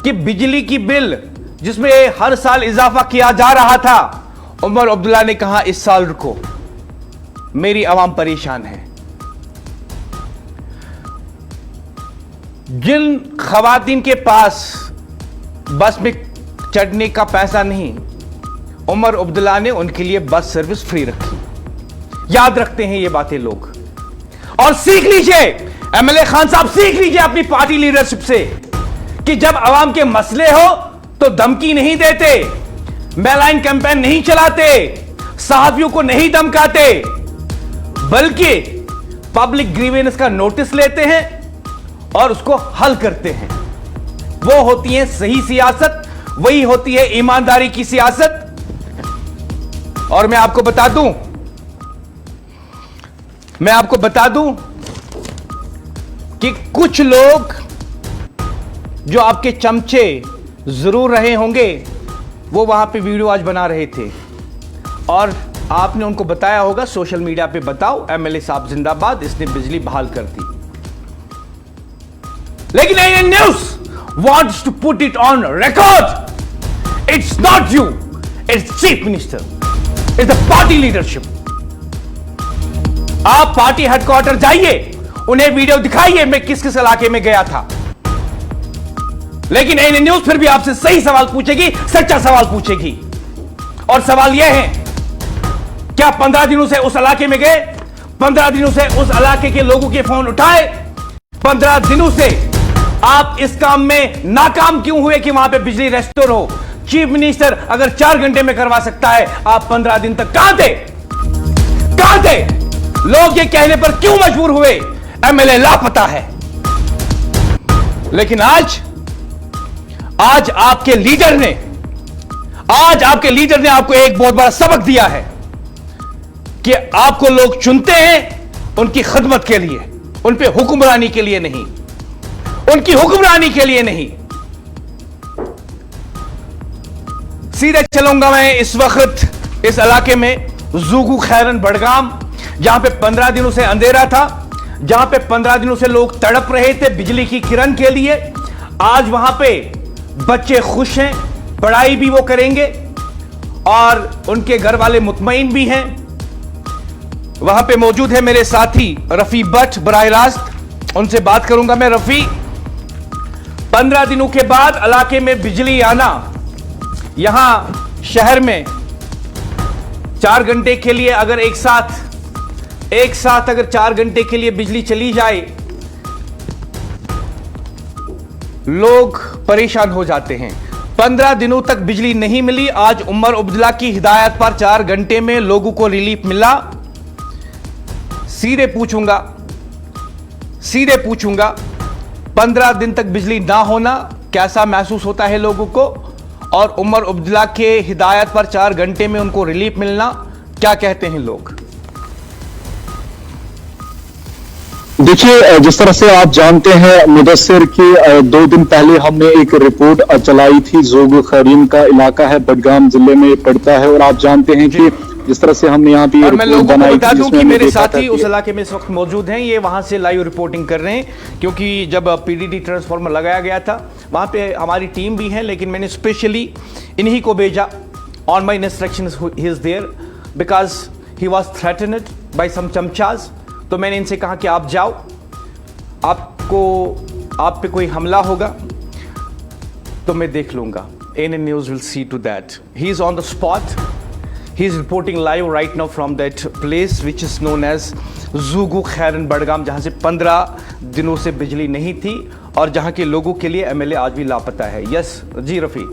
कि बिजली की बिल जिसमें हर साल इजाफा किया जा रहा था, उमर अब्दुल्ला ने कहा इस साल रुको, मेरी आवाम परेशान है। जिन खवातीन के पास बस में चढ़ने का पैसा नहीं, उमर अब्दुल्ला ने उनके लिए बस सर्विस फ्री रखी। याद रखते हैं ये बातें लोग, और सीख लीजिए एमएलए खान साहब, सीख लीजिए अपनी पार्टी लीडरशिप से कि जब आवाम के मसले हो तो धमकी नहीं देते, मेलाइन कैंपेन नहीं चलाते, सहाफियों को नहीं धमकाते, बल्कि पब्लिक ग्रीवेंस का नोटिस लेते हैं और उसको हल करते हैं। वो होती है सही सियासत, वही होती है ईमानदारी की सियासत। और मैं आपको बता दूं कि कुछ लोग जो आपके चमचे जरूर रहे होंगे, वो वहां पे वीडियो आज बना रहे थे और आपने उनको बताया होगा सोशल मीडिया पे, बताओ एमएलए साहब जिंदाबाद, इसने बिजली बहाल कर दी। लेकिन ANN news wants to put it on record. It's not you, it's Chief Minister, it's the party leadership. आप पार्टी हेडक्वार्टर जाइए, उन्हें वीडियो दिखाइए मैं किस किस इलाके में गया था। लेकिन ANN न्यूज़ फिर भी आपसे सही सवाल पूछेगी, सच्चा सवाल पूछेगी। और सवाल यह है, क्या 15 दिनों से उस इलाके में गए? 15 दिनों से उस इलाके के लोगों के फोन उठाए? 15 दिनों से आप इस काम में नाकाम क्यों हुए कि वहां पे बिजली रेस्टोर हो? चीफ मिनिस्टर अगर 4 घंटे में करवा सकता है, आप 15 दिन तक कहां थे? लोग ये कहने पर क्यों मजबूर हुए एमएलए लापता है? लेकिन आज आपके लीडर ने आपको एक बहुत बड़ा सबक दिया है कि आपको लोग चुनते हैं उनकी खिदमत के लिए, उन पे हुक्मरानी के लिए नहीं, उनकी हुक्मरानी के लिए नहीं। सीधे चलूंगा मैं इस वक्त इस इलाके में, ज़ूगू खैरन बड़गाम, जहां पे 15 दिनों से अंधेरा था, जहां पे 15 दिनों से लोग तड़प रहे थे बिजली की किरण के लिए। आज वहां पे बच्चे खुश हैं, पढ़ाई भी वो करेंगे और उनके घर वाले मुतमईन भी हैं। वहां पे मौजूद है मेरे साथी रफी भट्ट बराह रास्त, उनसे बात करूंगा मैं। रफी, 15 दिनों के बाद इलाके में बिजली आना, यहां शहर में 4 घंटे के लिए अगर एक साथ अगर 4 घंटे के लिए बिजली चली जाए, लोग परेशान हो जाते हैं। 15 दिनों तक बिजली नहीं मिली, आज उमर अब्दुल्ला की हिदायत पर 4 घंटे में लोगों को रिलीफ मिला। सीधे पूछूंगा 15 दिन तक बिजली ना होना कैसा महसूस होता है लोगों को, और उमर अब्दुल्ला के हिदायत पर 4 घंटे में उनको रिलीफ मिलना क्या कहते हैं लोग? देखिए, जिस तरह से आप जानते हैं मुदस्सिर की 2 दिन पहले हमने एक रिपोर्ट चलाई थी। जोगो खरीन का इलाका है, बडगाम जिले में पड़ता है, और आप जानते हैं कि जिस तरह से हमने यहाँ पे और मैं लोगों को बता दूं कि मेरे साथी उस कि इलाके में इस वक्त मौजूद हैं, ये वहां से लाइव रिपोर्टिंग कर रहे हैं, क्योंकि जब पीडीडी ट्रांसफार्मर लगाया गया था वहां पे हमारी टीम भी है, लेकिन मैंने स्पेशली इन्हीं को भेजा। On my instructions he is there because he was threatened by some चमचाज। तो मैंने इनसे कहा कि आप जाओ, आप पे कोई हमला होगा तो मैं देख लूंगा। ANN news will see to that. He is on the spot, he is reporting live right now from that place which is known as Zugu Khairan Budgam, जहां से 15 दिनों से बिजली नहीं थी और जहां के लोगों के लिए MLA आज भी लापता है। यस जी रफी।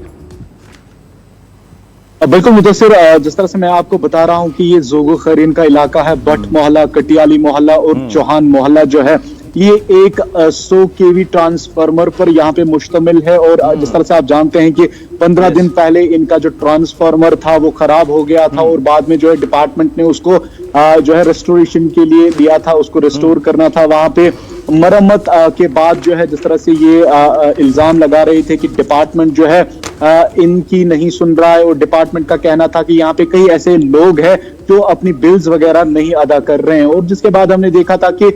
बिल्कुल मुदस्सिर, जिस तरह से मैं आपको बता रहा हूं कि ये जोगो खरीन का इलाका है, बट मोहल्ला, कटियाली मोहल्ला और चौहान मोहल्ला जो है ये एक 100 kV ट्रांसफार्मर पर यहाँ पे मुश्तमिल है। और जिस तरह से आप जानते हैं कि 15 दिन पहले इनका जो ट्रांसफार्मर था वो खराब हो गया था, और बाद में जो है डिपार्टमेंट ने उसको जो है रेस्टोरेशन के लिए दिया था, उसको रेस्टोर करना था। वहां पे मरम्मत के बाद जो है जिस तरह से ये इल्जाम लगा रहे थे कि डिपार्टमेंट जो है इनकी नहीं सुन रहा है, और डिपार्टमेंट का कहना था कि यहाँ पे कई ऐसे लोग हैं जो अपनी बिल्स वगैरह नहीं अदा कर रहे हैं। और जिसके बाद हमने देखा था कि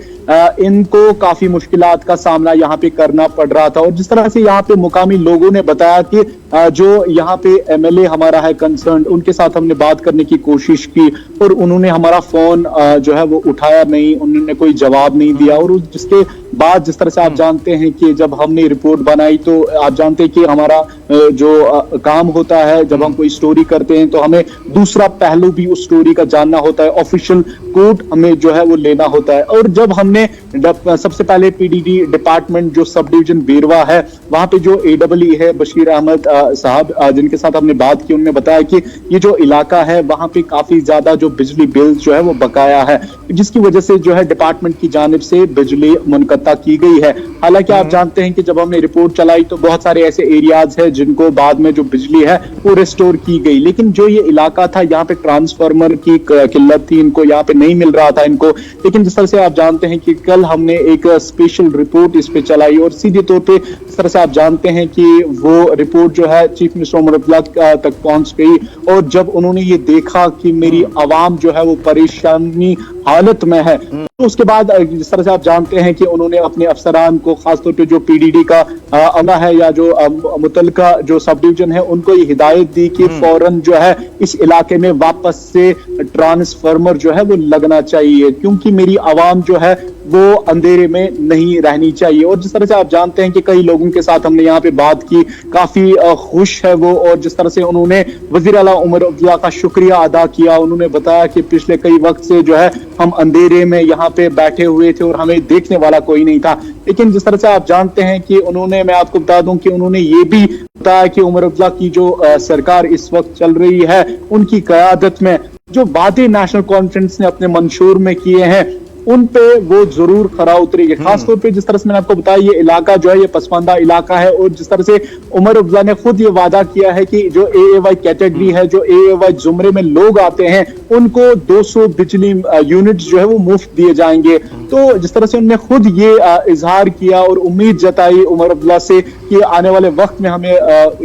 इनको काफी मुश्किलात का सामना यहाँ पे करना पड़ रहा था। और जिस तरह से यहाँ पे मुकामी लोगों ने बताया कि जो यहाँ पे MLA हमारा है कंसर्न, उनके साथ हमने बात करने की कोशिश की और उन्होंने हमारा फोन जो है वो उठाया नहीं, उन्होंने कोई जवाब नहीं दिया। और जिसके बाद जिस तरह से आप जानते हैं कि जब हमने रिपोर्ट बनाई तो आप जानते हैं कि हमारा जो काम होता है, जब हम कोई स्टोरी करते हैं तो हमें दूसरा पहलू भी उस स्टोरी का जानना होता है, ऑफिशियल कोर्ट हमें जो है वो लेना होता है। और जब हमने सबसे पहले PDD डिपार्टमेंट जो सब डिवीजन बेरवा है वहां पे जो AEE है बशीर अहमद साहब, जिनके साथ हमने बात की, उन्होंने बताया कि ये जो इलाका है वहां पे काफी ज्यादा जो बिजली बिल जो है वो बकाया है, जिसकी वजह से जो है डिपार्टमेंट की जानिब से बिजली मुनक़ता की गई है। हालांकि आप जानते हैं कि जब हमने रिपोर्ट चलाई तो बहुत सारे ऐसे एरियाज है जिनको बाद में जो बिजली है वो रिस्टोर की गई, लेकिन जो ये इलाका था यहाँ पे ट्रांसफार्मर की किल्लत थी, इनको यहाँ पे नहीं मिल रहा था इनको। लेकिन जिस तरह से आप जानते हैं कि कल हमने एक स्पेशल रिपोर्ट इस पे चलाई और सीधे तौर पे जिस तरह से आप जानते हैं कि वो रिपोर्ट जो है चीफ मिनिस्टर उमर अब्दुल्ला तक पहुंच गई। और जब उन्होंने ये देखा कि मेरी आवाम जो है वो परेशानी हालत में है, तो उसके बाद जिस तरह से आप जानते हैं कि उन्होंने अपने अफसरान को, खासतौर पे जो PDD का अमला है या जो मुतलका जो सब डिवीजन है, उनको ये हिदायत दी कि फौरन जो है इस इलाके में वापस से ट्रांसफार्मर जो है वो लगना चाहिए, क्योंकि मेरी आवाम जो है वो अंधेरे में नहीं रहनी चाहिए। और जिस तरह से आप जानते हैं कि कई लोगों के साथ हमने यहाँ पे बात की, काफी खुश है वो, और जिस तरह से उन्होंने वजीर आला उमर अब्दुल्ला का शुक्रिया अदा किया। उन्होंने बताया कि पिछले कई वक्त से जो है हम अंधेरे में यहाँ पे बैठे हुए थे और हमें देखने वाला कोई नहीं था। लेकिन जिस तरह से आप जानते हैं कि उन्होंने, मैं आपको बता दूं कि उन्होंने ये भी बताया कि उमर अब्दुल्ला की जो सरकार इस वक्त चल रही है, उनकी क़यादत में जो वादे नेशनल कॉन्फ्रेंस ने अपने मंशूर में किए हैं उन पे वो जरूर खरा उतरेगी। खासतौर पे जिस तरह से मैंने आपको बताया ये इलाका जो है ये पसमानदा इलाका है, और जिस तरह से उमर अब्दुल्ला ने खुद ये वादा किया है कि जो AAY कैटेगरी है, जो AAY जुमरे में लोग आते हैं, उनको 200 बिजली यूनिट्स जो है वो मुफ्त दिए जाएंगे। तो जिस तरह से उन्होंने खुद ये इजहार किया और उम्मीद जताई उमर अब्दुल्ला से कि आने वाले वक्त में हमें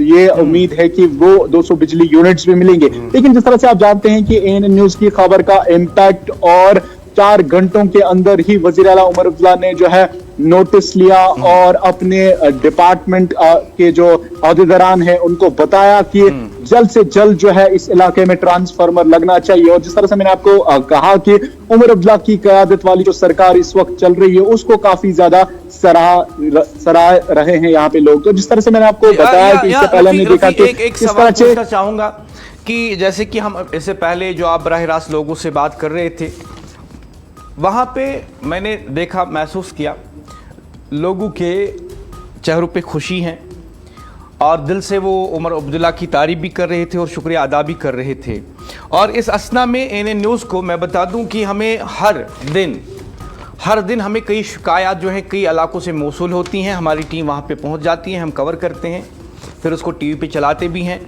ये उम्मीद है कि वो 200 बिजली यूनिट्स भी मिलेंगे। लेकिन जिस तरह से आप जानते हैं कि ANN न्यूज की खबर का इम्पैक्ट, और 4 घंटों के अंदर ही वजीर आला उमर अब्दुल्ला ने जो है नोटिस लिया और अपने डिपार्टमेंट के जो अहदेदारान हैं उनको बताया कि जल्द से जल्द जो है इस इलाके में ट्रांसफार्मर लगना चाहिए। और जिस तरह से मैंने आपको कहा कि उमर अब्दुल्ला की क़यादत वाली जो सरकार इस वक्त चल रही है उसको काफी ज्यादा सराह रहे हैं यहाँ पे लोग। तो जिस तरह से मैंने आपको बताया कि इससे पहले हमने देखा कि एक सवाल पूछना चाहूंगा कि जैसे कि हम इससे पहले जो आप बराह रास्त लोगों से बात कर रहे थे, वहाँ पे मैंने देखा, महसूस किया लोगों के चेहरों पे खुशी हैं और दिल से वो उमर अब्दुल्ला की तारीफ भी कर रहे थे और शुक्रिया अदा भी कर रहे थे। और इस असना में ANN न्यूज़ को मैं बता दूं कि हमें हर दिन हमें कई शिकायत जो हैं कई इलाकों से मौसूल होती हैं। हमारी टीम वहाँ पे पहुँच जाती है, हम कवर करते हैं, फिर उसको TV पे चलाते भी हैं।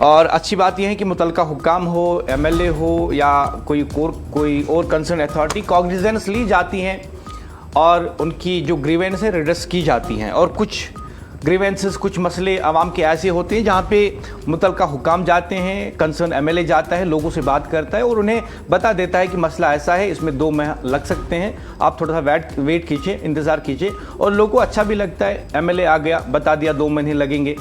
और अच्छी बात यह है कि मुतलका हुक्काम हो, MLA हो या कोई और कंसर्न अथॉरिटी, कॉग्निजेंस ली जाती हैं और उनकी जो ग्रीवेंस है रिड्रेस की जाती हैं। और कुछ ग्रीवेंसेस, कुछ मसले आवाम के ऐसे होते हैं जहाँ पे मुतलका हुकाम जाते हैं, कंसर्न एमएलए जाता है, लोगों से बात करता है और उन्हें बता देता है कि मसला ऐसा है, इसमें 2 माह लग सकते हैं, आप थोड़ा सा वेट कीजिए, इंतज़ार कीजिए। और लोगों को अच्छा भी लगता है, एमएलए आ गया, बता दिया 2 महीने लगेंगे,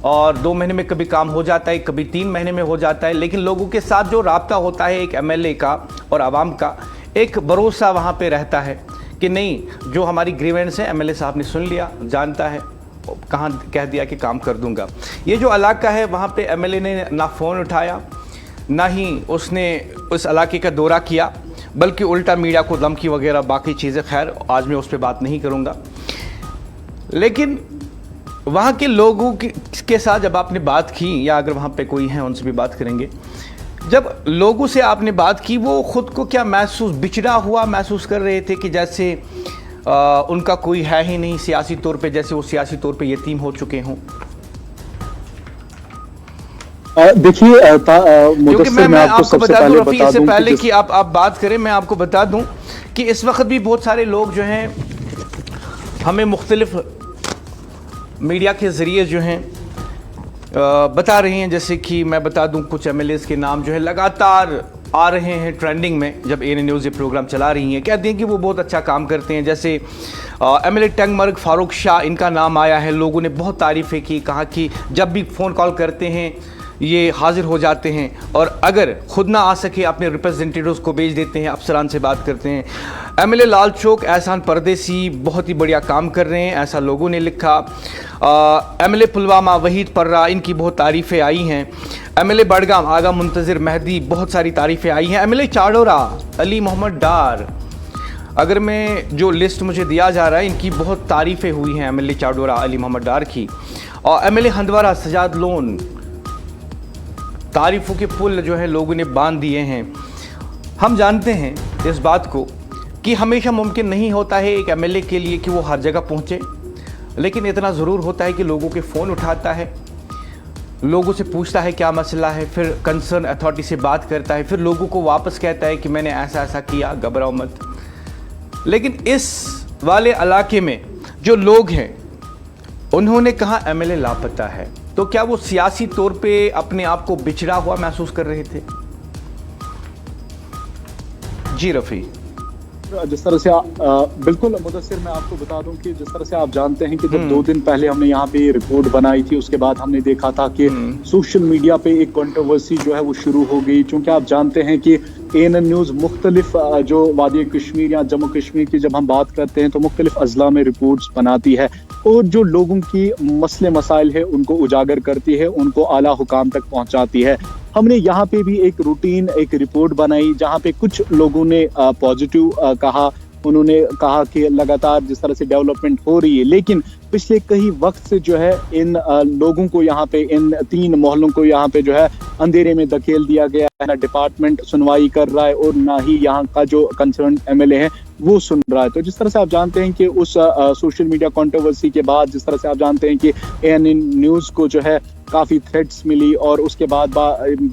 और 2 महीने में कभी काम हो जाता है, कभी 3 महीने में हो जाता है। लेकिन लोगों के साथ जो राब्ता होता है एक एमएलए का और आवाम का, एक भरोसा वहाँ पे रहता है कि नहीं, जो हमारी ग्रीवेंस है एमएलए साहब ने सुन लिया, जानता है, कहाँ कह दिया कि काम कर दूंगा। ये जो इलाका है वहाँ पे एमएलए ने ना फ़ोन उठाया, ना ही उसने उस इलाके का दौरा किया, बल्कि उल्टा मीडिया को धमकी वगैरह बाकी चीज़ें, खैर आज मैं उस पर बात नहीं करूँगा। लेकिन वहाँ के लोगों के साथ जब आपने बात की, या अगर वहाँ पे कोई है उनसे भी बात करेंगे, जब लोगों से आपने बात की, वो ख़ुद को क्या महसूस, बिछड़ा हुआ महसूस कर रहे थे कि जैसे उनका कोई है ही नहीं सियासी तौर पे, जैसे वो सियासी तौर पे यतीम हो चुके हों? देखिए क्योंकि मैं आपको बता दूं रफ़ी, इससे पहले कि आप बात करें, मैं आपको बता दूं कि इस वक्त भी बहुत सारे लोग जो हैं हमें मुख्तलिफ मीडिया के ज़रिए जो हैं बता रहे हैं। जैसे कि मैं बता दूं कुछ एमएलएस के नाम जो है लगातार आ रहे हैं ट्रेंडिंग में, जब एएनएन न्यूज़ ये प्रोग्राम चला रही हैं, कहते हैं कि वो बहुत अच्छा काम करते हैं। जैसे एमएलए टंगमर्ग फारूक शाह, इनका नाम आया है, लोगों ने बहुत तारीफ़ें की, कहा कि जब भी फ़ोन कॉल करते हैं ये हाजिर हो जाते हैं, और अगर खुद ना आ सके अपने रिप्रेजेंटेटिव्स को भेज देते हैं, अफसरान से बात करते हैं। एमएलए लाल चौक एहसान परदेसी बहुत ही बढ़िया काम कर रहे हैं, ऐसा लोगों ने लिखा। एमएलए पुलवामा वहीद पर्रा, इनकी बहुत तारीफ़ें आई हैं। एमएलए बड़गाम आगा मुंतज़िर मेहदी, बहुत सारी तारीफ़ें आई हैं। एमएलए चाडोरा अली मोहम्मद डार, अगर मैं जो लिस्ट मुझे दिया जा रहा है, इनकी बहुत तारीफ़ें हुई हैं एमएलए चाडोरा अली मोहम्मद डार की। और एमएलए हंदवारा सजाद लोन, तारीफ़ों के पुल जो है लोगों ने बांध दिए हैं। हम जानते हैं इस बात को कि हमेशा मुमकिन नहीं होता है एक एमएलए के लिए कि वो हर जगह पहुंचे, लेकिन इतना ज़रूर होता है कि लोगों के फ़ोन उठाता है, लोगों से पूछता है क्या मसला है, फिर कंसर्न अथॉरिटी से बात करता है, फिर लोगों को वापस कहता है कि मैंने ऐसा ऐसा किया, घबराओ मत। लेकिन इस वाले इलाके में जो लोग हैं उन्होंने कहा एमएलए लापता है, तो क्या वो सियासी तौर पे अपने आप को बिछड़ा हुआ महसूस कर रहे थे? जी रफ़ी। जिस तरह से बिल्कुल मुदस्सिर, मैं आपको बता दूं कि जिस तरह से आप जानते हैं कि जब 2 दिन पहले हमने यहाँ पे रिपोर्ट बनाई थी, उसके बाद हमने देखा था कि सोशल मीडिया पे एक कंट्रोवर्सी जो है वो शुरू हो गई, क्योंकि आप जानते हैं कि एएनएन न्यूज़ मुख्तलिफ जो वादी कश्मीर या जम्मू कश्मीर की जब हम बात करते हैं तो मुख्तलिफ अजला में रिपोर्ट्स बनाती है और जो लोगों की मसले मसाइल है उनको उजागर करती है, उनको आला हुकाम तक पहुंचाती है। हमने यहाँ पे भी एक रूटीन एक रिपोर्ट बनाई जहाँ पे कुछ लोगों ने पॉजिटिव कहा, उन्होंने कहा कि लगातार जिस तरह से डेवलपमेंट हो रही है, लेकिन पिछले कई वक्त से जो है इन लोगों को यहाँ पे, इन 3 मोहल्लों को यहाँ पे जो है अंधेरे में धकेल दिया गया है। ना डिपार्टमेंट सुनवाई कर रहा है और ना ही यहाँ का जो कंसर्न एमएलए है वो सुन रहा है। तो जिस तरह से आप जानते हैं कि उस सोशल मीडिया कंट्रोवर्सी के बाद, जिस तरह से आप जानते हैं कि एएनएन न्यूज़ को जो है काफ़ी थ्रेट्स मिली, और उसके बाद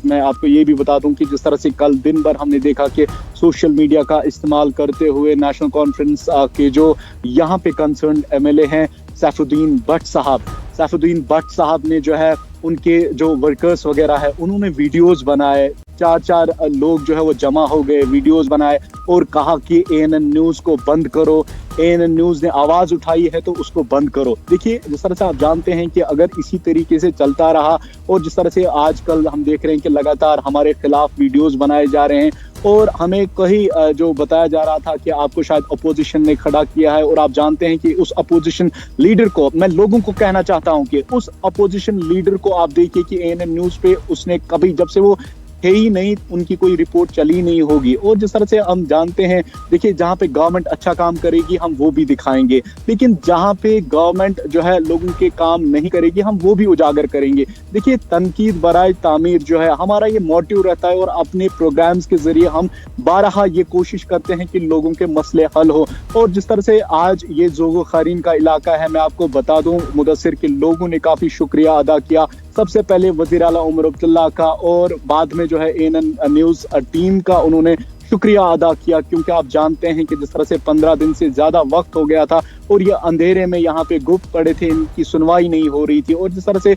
मैं आपको ये भी बता दूं कि जिस तरह से कल दिन भर हमने देखा कि सोशल मीडिया का इस्तेमाल करते हुए नेशनल कॉन्फ्रेंस के जो यहाँ पे कंसर्न एमएलए हैं सैफुद्दीन भट्ट साहब ने जो है उनके जो वर्कर्स वगैरह है उन्होंने वीडियोस बनाए, 4 लोग जो है वो जमा हो गए, वीडियोस बनाए और कहा कि एएनएन न्यूज़ को बंद करो, एएनएन न्यूज़ ने आवाज़ उठाई है तो उसको बंद करो। देखिए जिस तरह से आप जानते हैं कि अगर इसी तरीके से चलता रहा और जिस तरह से आजकल हम देख रहे हैं कि लगातार हमारे खिलाफ वीडियोस बनाए जा रहे हैं और हमें कहीं जो बताया जा रहा था कि आपको शायद अपोजिशन ने खड़ा किया है, और आप जानते हैं कि उस अपोजिशन लीडर को, मैं लोगों को कहना चाहता हूं कि उस अपोजिशन लीडर को आप देखिए कि एएनएन न्यूज़ पे उसने कभी, जब से वो है ही नहीं, उनकी कोई रिपोर्ट चली नहीं होगी। और जिस तरह से हम जानते हैं, देखिए जहाँ पे गवर्नमेंट अच्छा काम करेगी हम वो भी दिखाएंगे, लेकिन जहाँ पे गवर्नमेंट जो है लोगों के काम नहीं करेगी हम वो भी उजागर करेंगे। देखिए तनकीद बराए तामीर जो है हमारा ये मोटिव रहता है और अपने प्रोग्राम्स के जरिए हम बारहा ये कोशिश करते हैं कि लोगों के मसले हल हो। और जिस तरह से आज ये जोगो खारीन का इलाका है, मैं आपको बता दूं मुदस्सिर के लोगों ने काफी शुक्रिया अदा किया, सबसे पहले वज़ीर आला उमर अब्दुल्ला का और बाद में जो है एएनएन न्यूज़ टीम का उन्होंने शुक्रिया अदा किया, क्योंकि आप जानते हैं कि जिस तरह से 15 दिन से ज्यादा वक्त हो गया था और ये अंधेरे में यहाँ पे गुप्त पड़े थे, इनकी सुनवाई नहीं हो रही थी। और जिस तरह से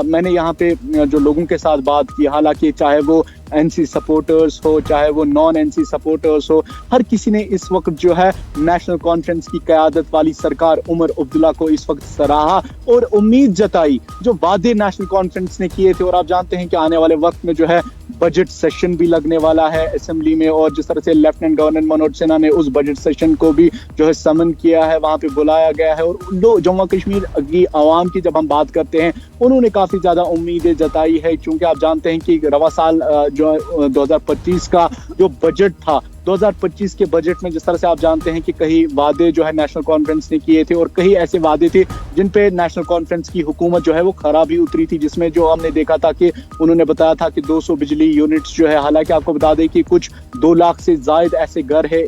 मैंने यहाँ पे जो लोगों के साथ बात की, हालांकि चाहे वो एनसी सपोर्टर्स हो, चाहे वो नॉन एनसी सपोर्टर्स हो, हर किसी ने इस वक्त जो है नेशनल कॉन्फ्रेंस की क़यादत वाली सरकार उमर अब्दुल्ला को इस वक्त सराहा और उम्मीद जताई जो वादे नेशनल कॉन्फ्रेंस ने किए थे। और आप जानते हैं कि आने वाले वक्त में जो है बजट सेशन भी लगने वाला है असेंबली में, और जिस तरह से लेफ्टिनेंट गवर्नर मनोज सिन्हा ने उस बजट सेशन को भी जो है समन किया है, वहां पे बुलाया गया है। और जम्मू कश्मीर की आवाम की जब हम बात करते हैं, उन्होंने काफी ज्यादा उम्मीदें जताई है, क्योंकि आप जानते हैं कि रवा साल जो 2025 का जो बजट था, 2025 के बजट में जिस तरह से आप जानते हैं कि कई वादे जो है नेशनल कॉन्फ्रेंस ने किए थे और कई ऐसे वादे थे जिन पे नेशनल कॉन्फ्रेंस की हुकूमत जो है वो खराबी उतरी थी, जिसमें जो हमने देखा था कि उन्होंने बताया था कि 200 बिजली यूनिट्स जो है, हालांकि आपको बता दें कि कुछ 2 लाख से जायद ऐसे घर है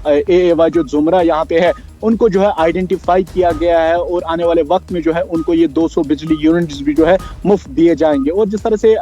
AAY जो जुमरा यहाँ पे है, उनको जो है आइडेंटिफाई किया गया है और आने वाले वक्त में जो है उनको ये 200 बिजली यूनिट्स भी जो है मुफ्त दिए जाएंगे। और जिस तरह से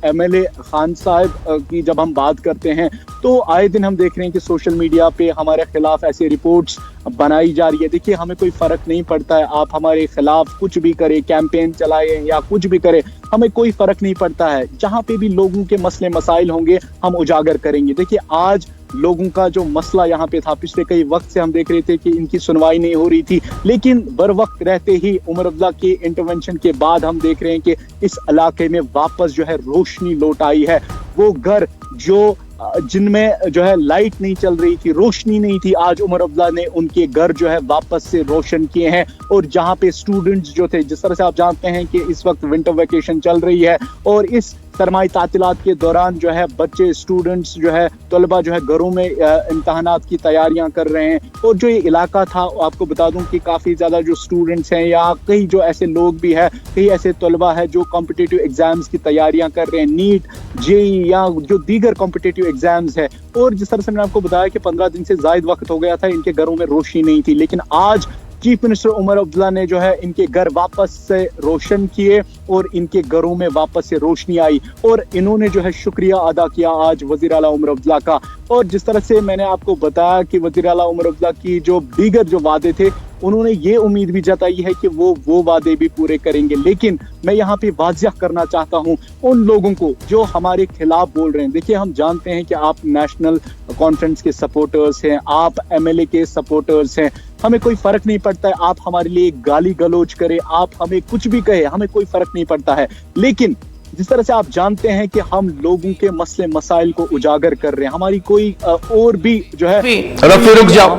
MLA खान साहब की जब हम बात करते हैं तो आए दिन हम देख रहे हैं कि सोशल मीडिया पे हमारे खिलाफ ऐसे रिपोर्ट्स बनाई जा रही है। देखिए, हमें कोई फर्क नहीं पड़ता है, आप हमारे खिलाफ कुछ भी करें, कैंपेन चलाएं या कुछ भी करें, हमें कोई फर्क नहीं पड़ता है। जहां पे भी लोगों के मसले मसाइल होंगे हम उजागर करेंगे। देखिए, आज लोगों का जो मसला यहाँ पे था, पिछले कई वक्त से हम देख रहे थे कि इनकी सुनवाई नहीं हो रही थी, लेकिन बर वक्त रहते ही उमर अब्दुल्ला के इंटरवेंशन के बाद हम देख रहे हैं कि इस इलाके में वापस जो है रोशनी लौट आई है। वो घर जो जिनमें जो है लाइट नहीं चल रही थी, रोशनी नहीं थी, आज उमर अब्दुल्ला ने उनके घर जो है वापस से रोशन किए हैं। और जहां पे स्टूडेंट्स जो थे, जिस तरह से आप जानते हैं कि इस वक्त विंटर वेकेशन चल रही है और इस सरमाई तातिलात के दौरान जो है बच्चे, स्टूडेंट्स जो है, तलबा जो है घरों में इम्तहानात की तैयारियां कर रहे हैं। और जो ये इलाका था, आपको बता दूं कि काफ़ी ज़्यादा जो स्टूडेंट्स हैं या कई जो ऐसे लोग भी हैं, कई ऐसे तलबा है जो कॉम्पिटिटिव एग्जाम्स की तैयारियां कर रहे हैं, नीट, JEE या जो दीगर कॉम्पिटिटिव एग्जाम्स है। और जिस तरह से मैंने आपको बताया कि 15 दिन से ज़ायद वक्त हो गया था, इनके घरों में रोशनी नहीं थी, लेकिन आज चीफ मिनिस्टर उमर अब्दुल्ला ने जो है इनके घर वापस से रोशन किए और इनके घरों में वापस से रोशनी आई और इन्होंने जो है शुक्रिया अदा किया आज वजीर आला उमर अब्दुल्ला का। और जिस तरह से मैंने आपको बताया कि वजीर आला उमर अब्दुल्ला की जो दीगर जो वादे थे, उन्होंने ये उम्मीद भी जताई है कि वो वादे भी पूरे करेंगे। लेकिन मैं यहाँ पे वाज़िह करना चाहता हूँ उन लोगों को जो हमारे खिलाफ बोल रहे हैं। देखिए, हम जानते हैं कि आप नेशनल कॉन्फ्रेंस के सपोर्टर्स हैं, आप MLA के सपोर्टर्स हैं, हमें कोई फर्क नहीं पड़ता है, आप हमारे लिए गाली गलौज करें, आप हमें कुछ भी कहे, हमें कोई फर्क नहीं पड़ता है। लेकिन जिस तरह से आप जानते हैं कि हम लोगों के मसले मसाइल को उजागर कर रहे हैं, हमारी कोई और भी जो है रफी रुक जाओ,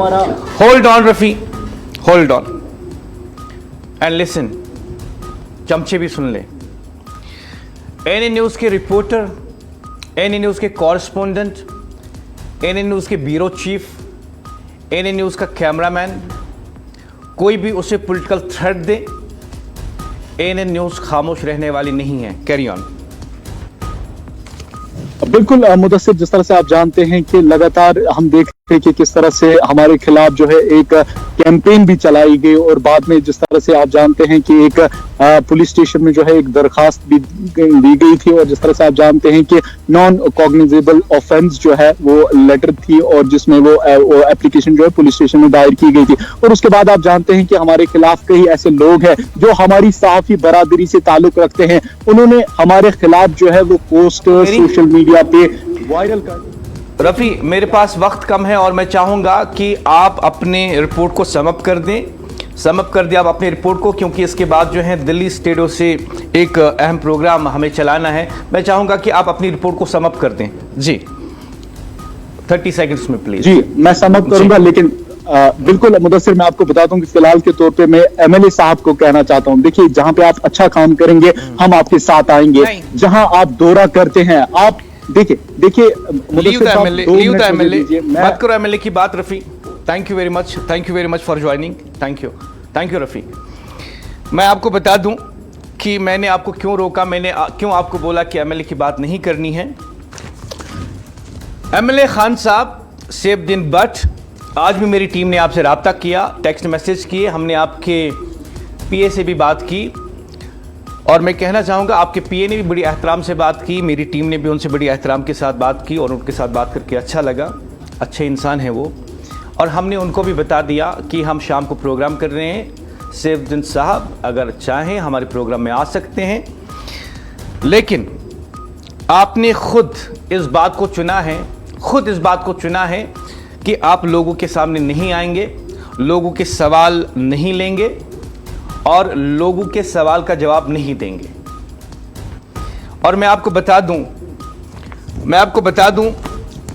hold on Rafi, hold on and listen. चमचे भी सुन ले। एनए न्यूज के रिपोर्टर, एनए न्यूज के कॉरेस्पोंडेंट, एनए न्यूज के ब्यूरो चीफ, एनए न्यूज का कैमरामैन, कोई भी उसे पॉलिटिकल थ्रेट दे, एनए न्यूज खामोश रहने वाली नहीं है। Carry on. बिल्कुल मुदस्सिर, जिस तरह से आप जानते हैं कि लगातार हम देख रहे हैं कि किस तरह से हमारे खिलाफ जो है एक कैंपेन भी चलाई गई और बाद में जिस तरह से आप जानते हैं कि एक पुलिस स्टेशन में जो है एक दरखास्त भी दी गई थी और जिस तरह से आप जानते हैं कि नॉन कॉग्निजेबल ऑफेंस जो है वो लेटर थी और जिसमें वो एप्लीकेशन जो है पुलिस स्टेशन में दायर की गई थी। और उसके बाद आप जानते हैं कि हमारे खिलाफ कई ऐसे लोग हैं जो हमारी सहाफी बरादरी से ताल्लुक रखते हैं, उन्होंने हमारे खिलाफ जो है वो पोस्टर सोशल मीडिया पे वायरल कर। रफ़ी, मेरे पास वक्त कम है और मैं चाहूँगा कि आप अपने रिपोर्ट को समअप कर दें, आप अपनी रिपोर्ट को, क्योंकि इसके बाद जो है दिल्ली स्टूडियो से एक अहम प्रोग्राम हमें चलाना है। मैं चाहूँगा कि आप अपनी रिपोर्ट को समअप कर दें। जी 30 सेकंड्स में प्लीज। जी मैं समअप करूँगा, लेकिन बिल्कुल मुदस्सिर, मैं आपको बता दूं कि फिलहाल के तौर पे मैं MLA साहब को कहना चाहता हूं, देखिए जहां पे आप अच्छा काम करेंगे हम आपके साथ आएंगे, जहां आप दौरा करते हैं आप देखिए मत करो MLA की बात। Rafi, thank you very much for joining. Thank you Rafi. मैं आपको बता दूं कि मैंने आपको क्यों रोका, मैंने क्यों आपको बोला कि MLA की बात नहीं करनी है। MLA खान साहब, सेफुद्दीन भट्ट, आज भी मेरी टीम ने आपसे रब्ता किया, टेक्स्ट मैसेज किए, हमने आपके PA से भी बात की और मैं कहना चाहूँगा आपके पीए ने भी बड़ी एहतराम से बात की, मेरी टीम ने भी उनसे बड़ी एहतराम के साथ बात की और उनके साथ बात करके अच्छा लगा। अच्छे इंसान हैं वो। और हमने उनको भी बता दिया कि हम शाम को प्रोग्राम कर रहे हैं, सैफुद्दीन साहब अगर चाहें हमारे प्रोग्राम में आ सकते हैं, लेकिन आपने खुद इस बात को चुना है कि आप लोगों के सामने नहीं आएंगे, लोगों के सवाल नहीं लेंगे और लोगों के सवाल का जवाब नहीं देंगे। और मैं आपको बता दूं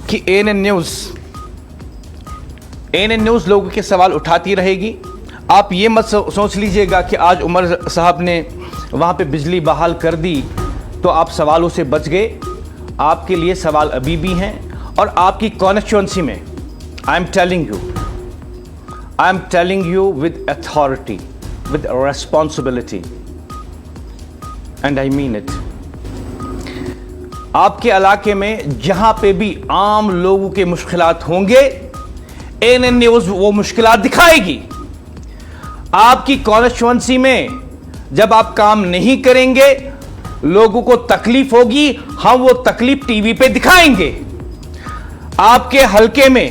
कि एएनएन न्यूज़ लोगों के सवाल उठाती रहेगी। आप ये मत सोच लीजिएगा कि आज उमर साहब ने वहाँ पे बिजली बहाल कर दी तो आप सवालों से बच गए। आपके लिए सवाल अभी भी हैं और आपकी कॉन्स्टिट्यूएंसी में I am telling you with authority, with responsibility and I mean it, आपके इलाके में जहां पे भी आम लोगों के मुश्किलात होंगे एएनएन न्यूज़ वो मुश्किलात दिखाएगी। आपकी कॉन्स्टिट्यूएंसी में जब आप काम नहीं करेंगे, लोगों को तकलीफ होगी, हम वो तकलीफ टीवी पे दिखाएंगे। आपके हलके में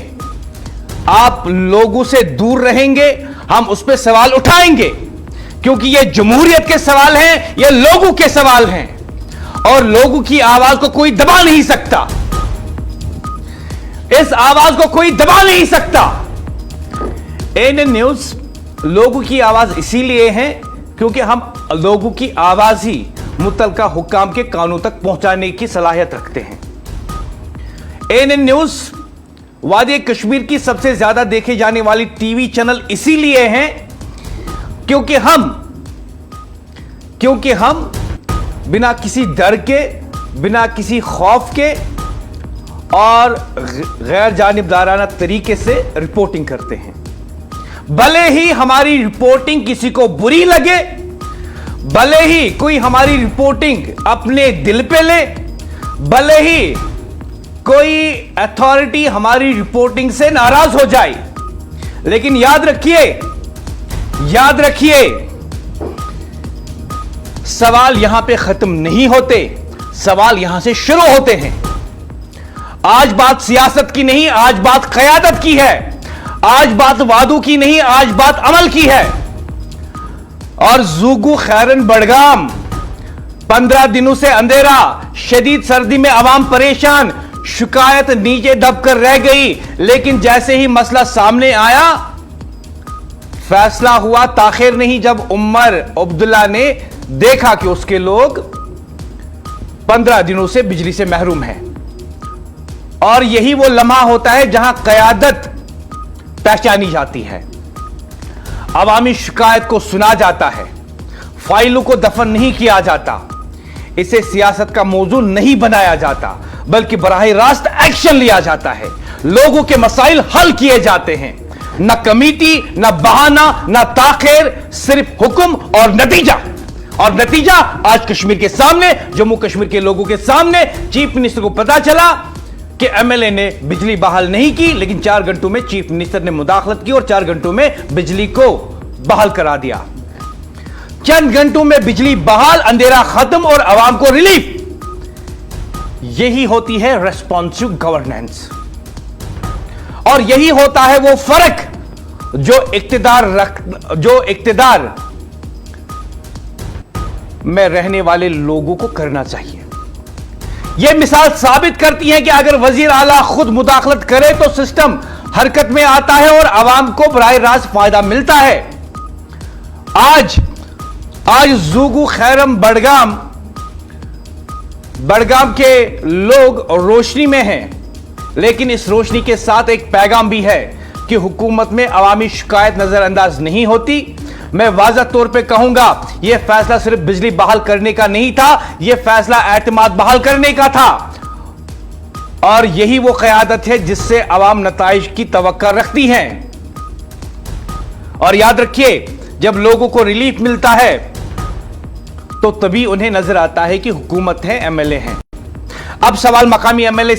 आप लोगों से दूर रहेंगे, हम उस पर सवाल उठाएंगे, क्योंकि ये जमहूरियत के सवाल हैं, ये लोगों के सवाल हैं और लोगों की आवाज को कोई दबा नहीं सकता। इस आवाज को कोई दबा नहीं सकता। एएनएन न्यूज़ लोगों की आवाज इसीलिए है क्योंकि हम लोगों की आवाज ही मुतलका हुक्काम के कानों तक पहुंचाने की सलाहियत रखते हैं। एएनएन न्यूज़ वादी कश्मीर की सबसे ज्यादा देखे जाने वाली टीवी चैनल इसीलिए है क्योंकि हम बिना किसी डर के, बिना किसी खौफ के और गैर जानिबदाराना तरीके से रिपोर्टिंग करते हैं। भले ही हमारी रिपोर्टिंग किसी को बुरी लगे, भले ही कोई हमारी रिपोर्टिंग अपने दिल पे ले, भले ही कोई अथॉरिटी हमारी रिपोर्टिंग से नाराज हो जाए, लेकिन याद रखिए सवाल यहां पे खत्म नहीं होते, सवाल यहां से शुरू होते हैं। आज बात सियासत की नहीं, आज बात क़यादत की है। आज बात वादों की नहीं, आज बात अमल की है। और ज़ूगू खैरन बड़गाम 15 दिनों से अंधेरा, शदीद सर्दी में आवाम परेशान, शिकायत नीचे दबकर रह गई, लेकिन जैसे ही मसला सामने आया फैसला हुआ ताखिर नहीं। जब उमर अब्दुल्ला ने देखा कि उसके लोग 15 दिनों से बिजली से महरूम हैं, और यही वो लम्हा होता है जहां क़यादत पहचानी जाती है, अवामी शिकायत को सुना जाता है, फाइलों को दफन नहीं किया जाता, इसे सियासत का मौजू नहीं बनाया जाता, बल्कि बराह रास्त एक्शन लिया जाता है, लोगों के मसाइल हल किए जाते हैं। न कमेटी, न बहाना, न ताखिर, सिर्फ हुक्म और नतीजा। और नतीजा आज कश्मीर के सामने, जम्मू कश्मीर के लोगों के सामने। चीफ मिनिस्टर को पता चला कि एमएलए ने बिजली बहाल नहीं की, लेकिन 4 घंटों में चीफ मिनिस्टर ने मुदाखलत की और 4 घंटों में बिजली को बहाल करा दिया। चंद घंटों में बिजली बहाल, अंधेरा खत्म और आवाम को रिलीफ। यही होती है रेस्पॉन्सिव गवर्नेंस, और यही होता है वो फर्क जो इक्तिदार में रहने वाले लोगों को करना चाहिए। यह मिसाल साबित करती है कि अगर वजीर आला खुद मुदाखलत करे तो सिस्टम हरकत में आता है और आवाम को बराह रास्त फायदा मिलता है। आज ज़ूगू खैरम बड़गाम के लोग रोशनी में हैं, लेकिन इस रोशनी के साथ एक पैगाम भी है कि हुकूमत में अवामी शिकायत नजरअंदाज नहीं होती। मैं वाज़ह तौर पे कहूंगा, यह फैसला सिर्फ बिजली बहाल करने का नहीं था, यह फैसला एतमाद बहाल करने का था, और यही वो क़यादत है जिससे अवाम नताइज की तवक्का रखती हैं। और याद रखिए, जब लोगों को रिलीफ मिलता है तो तभी उन्हें नजर आता है कि हुकूमत है, एमएलए हैं। अब सवाल मकामी एमएलए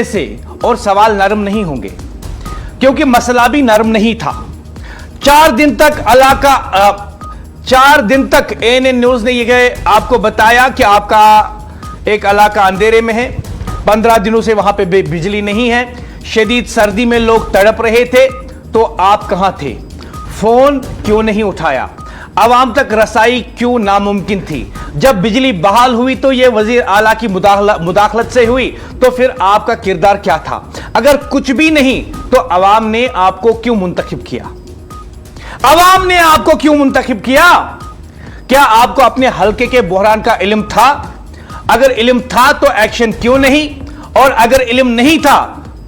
से और सवाल नरम नहीं होंगे, क्योंकि मसला भी नरम नहीं था। 4 दिन तक 4 दिन तक एएनएन न्यूज ने ये आपको बताया कि आपका एक इलाका अंधेरे में है, 15 दिनों से वहां पे बिजली नहीं है, शदीद सर्दी में लोग तड़प रहे थे, तो आप कहां थे? फोन क्यों नहीं उठाया? आवाम तक रसाई क्यों नामुमकिन थी? जब बिजली बहाल हुई तो यह वजीर आला की मुदाखलत से हुई, तो फिर आपका किरदार क्या था? अगर कुछ भी नहीं तो आवाम ने आपको क्यों मुंतखब किया? आवाम ने आपको क्यों मुंतखब किया? क्या आपको अपने हल्के के बहरान का इल्म था? अगर इल्म था तो एक्शन क्यों नहीं? और अगर इल्म नहीं था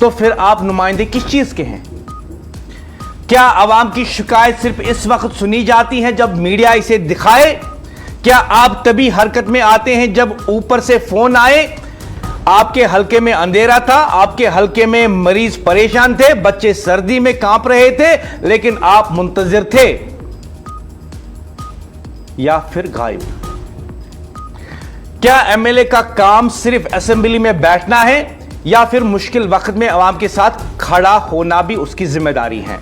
तो फिर आप नुमाइंदे किस चीज के हैं? क्या आवाम की शिकायत सिर्फ इस वक्त सुनी जाती है जब मीडिया इसे दिखाए? क्या आप तभी हरकत में आते हैं जब ऊपर से फोन आए? आपके हल्के में अंधेरा था, आपके हल्के में मरीज परेशान थे, बच्चे सर्दी में कांप रहे थे, लेकिन आप मुंतजिर थे या फिर गायब? क्या एमएलए का काम सिर्फ असेंबली में बैठना है या फिर मुश्किल वक्त में आवाम के साथ खड़ा होना भी उसकी जिम्मेदारी है?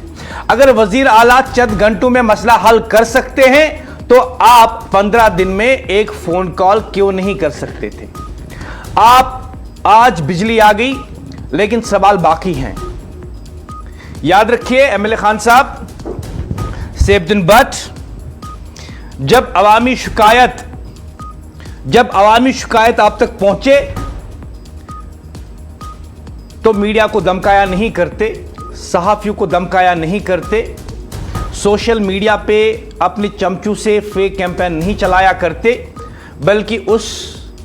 अगर वजीर आला चंद घंटों में मसला हल कर सकते हैं तो आप 15 दिन में एक फोन कॉल क्यों नहीं कर सकते थे? आप आज बिजली आ गई लेकिन सवाल बाकी हैं। याद रखिए एमएलए खान साहब, सैफुद्दीन भट्ट, जब अवामी शिकायत आप तक पहुंचे तो मीडिया को धमकाया नहीं करते, सहाफियों को धमकाया नहीं करते, सोशल मीडिया पे अपने चमचू से फेक कैंपेन नहीं चलाया करते, बल्कि उस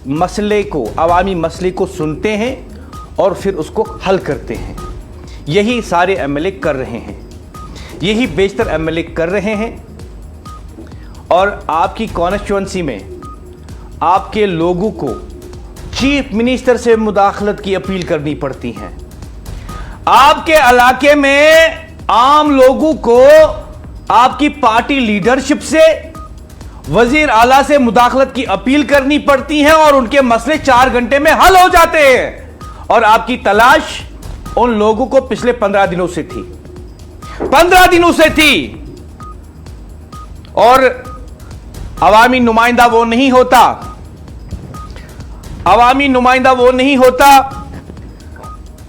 मसले को, अवामी मसले को सुनते हैं और फिर उसको हल करते हैं। यही सारे एमएलए कर रहे हैं, यही बेशतर एमएलए कर रहे हैं। और आपकी कॉन्स्टिट्यूएंसी में आपके लोगों को चीफ मिनिस्टर से मुदाखलत की अपील करनी पड़ती है। आपके इलाके में आम लोगों को आपकी पार्टी लीडरशिप से, वजीर आला से मुदाखलत की अपील करनी पड़ती है और उनके मसले 4 घंटे में हल हो जाते हैं। और आपकी तलाश उन लोगों को पिछले 15 दिनों से थी, 15 दिनों से थी। और अवामी नुमाइंदा वो नहीं होता, अवामी नुमाइंदा वो नहीं होता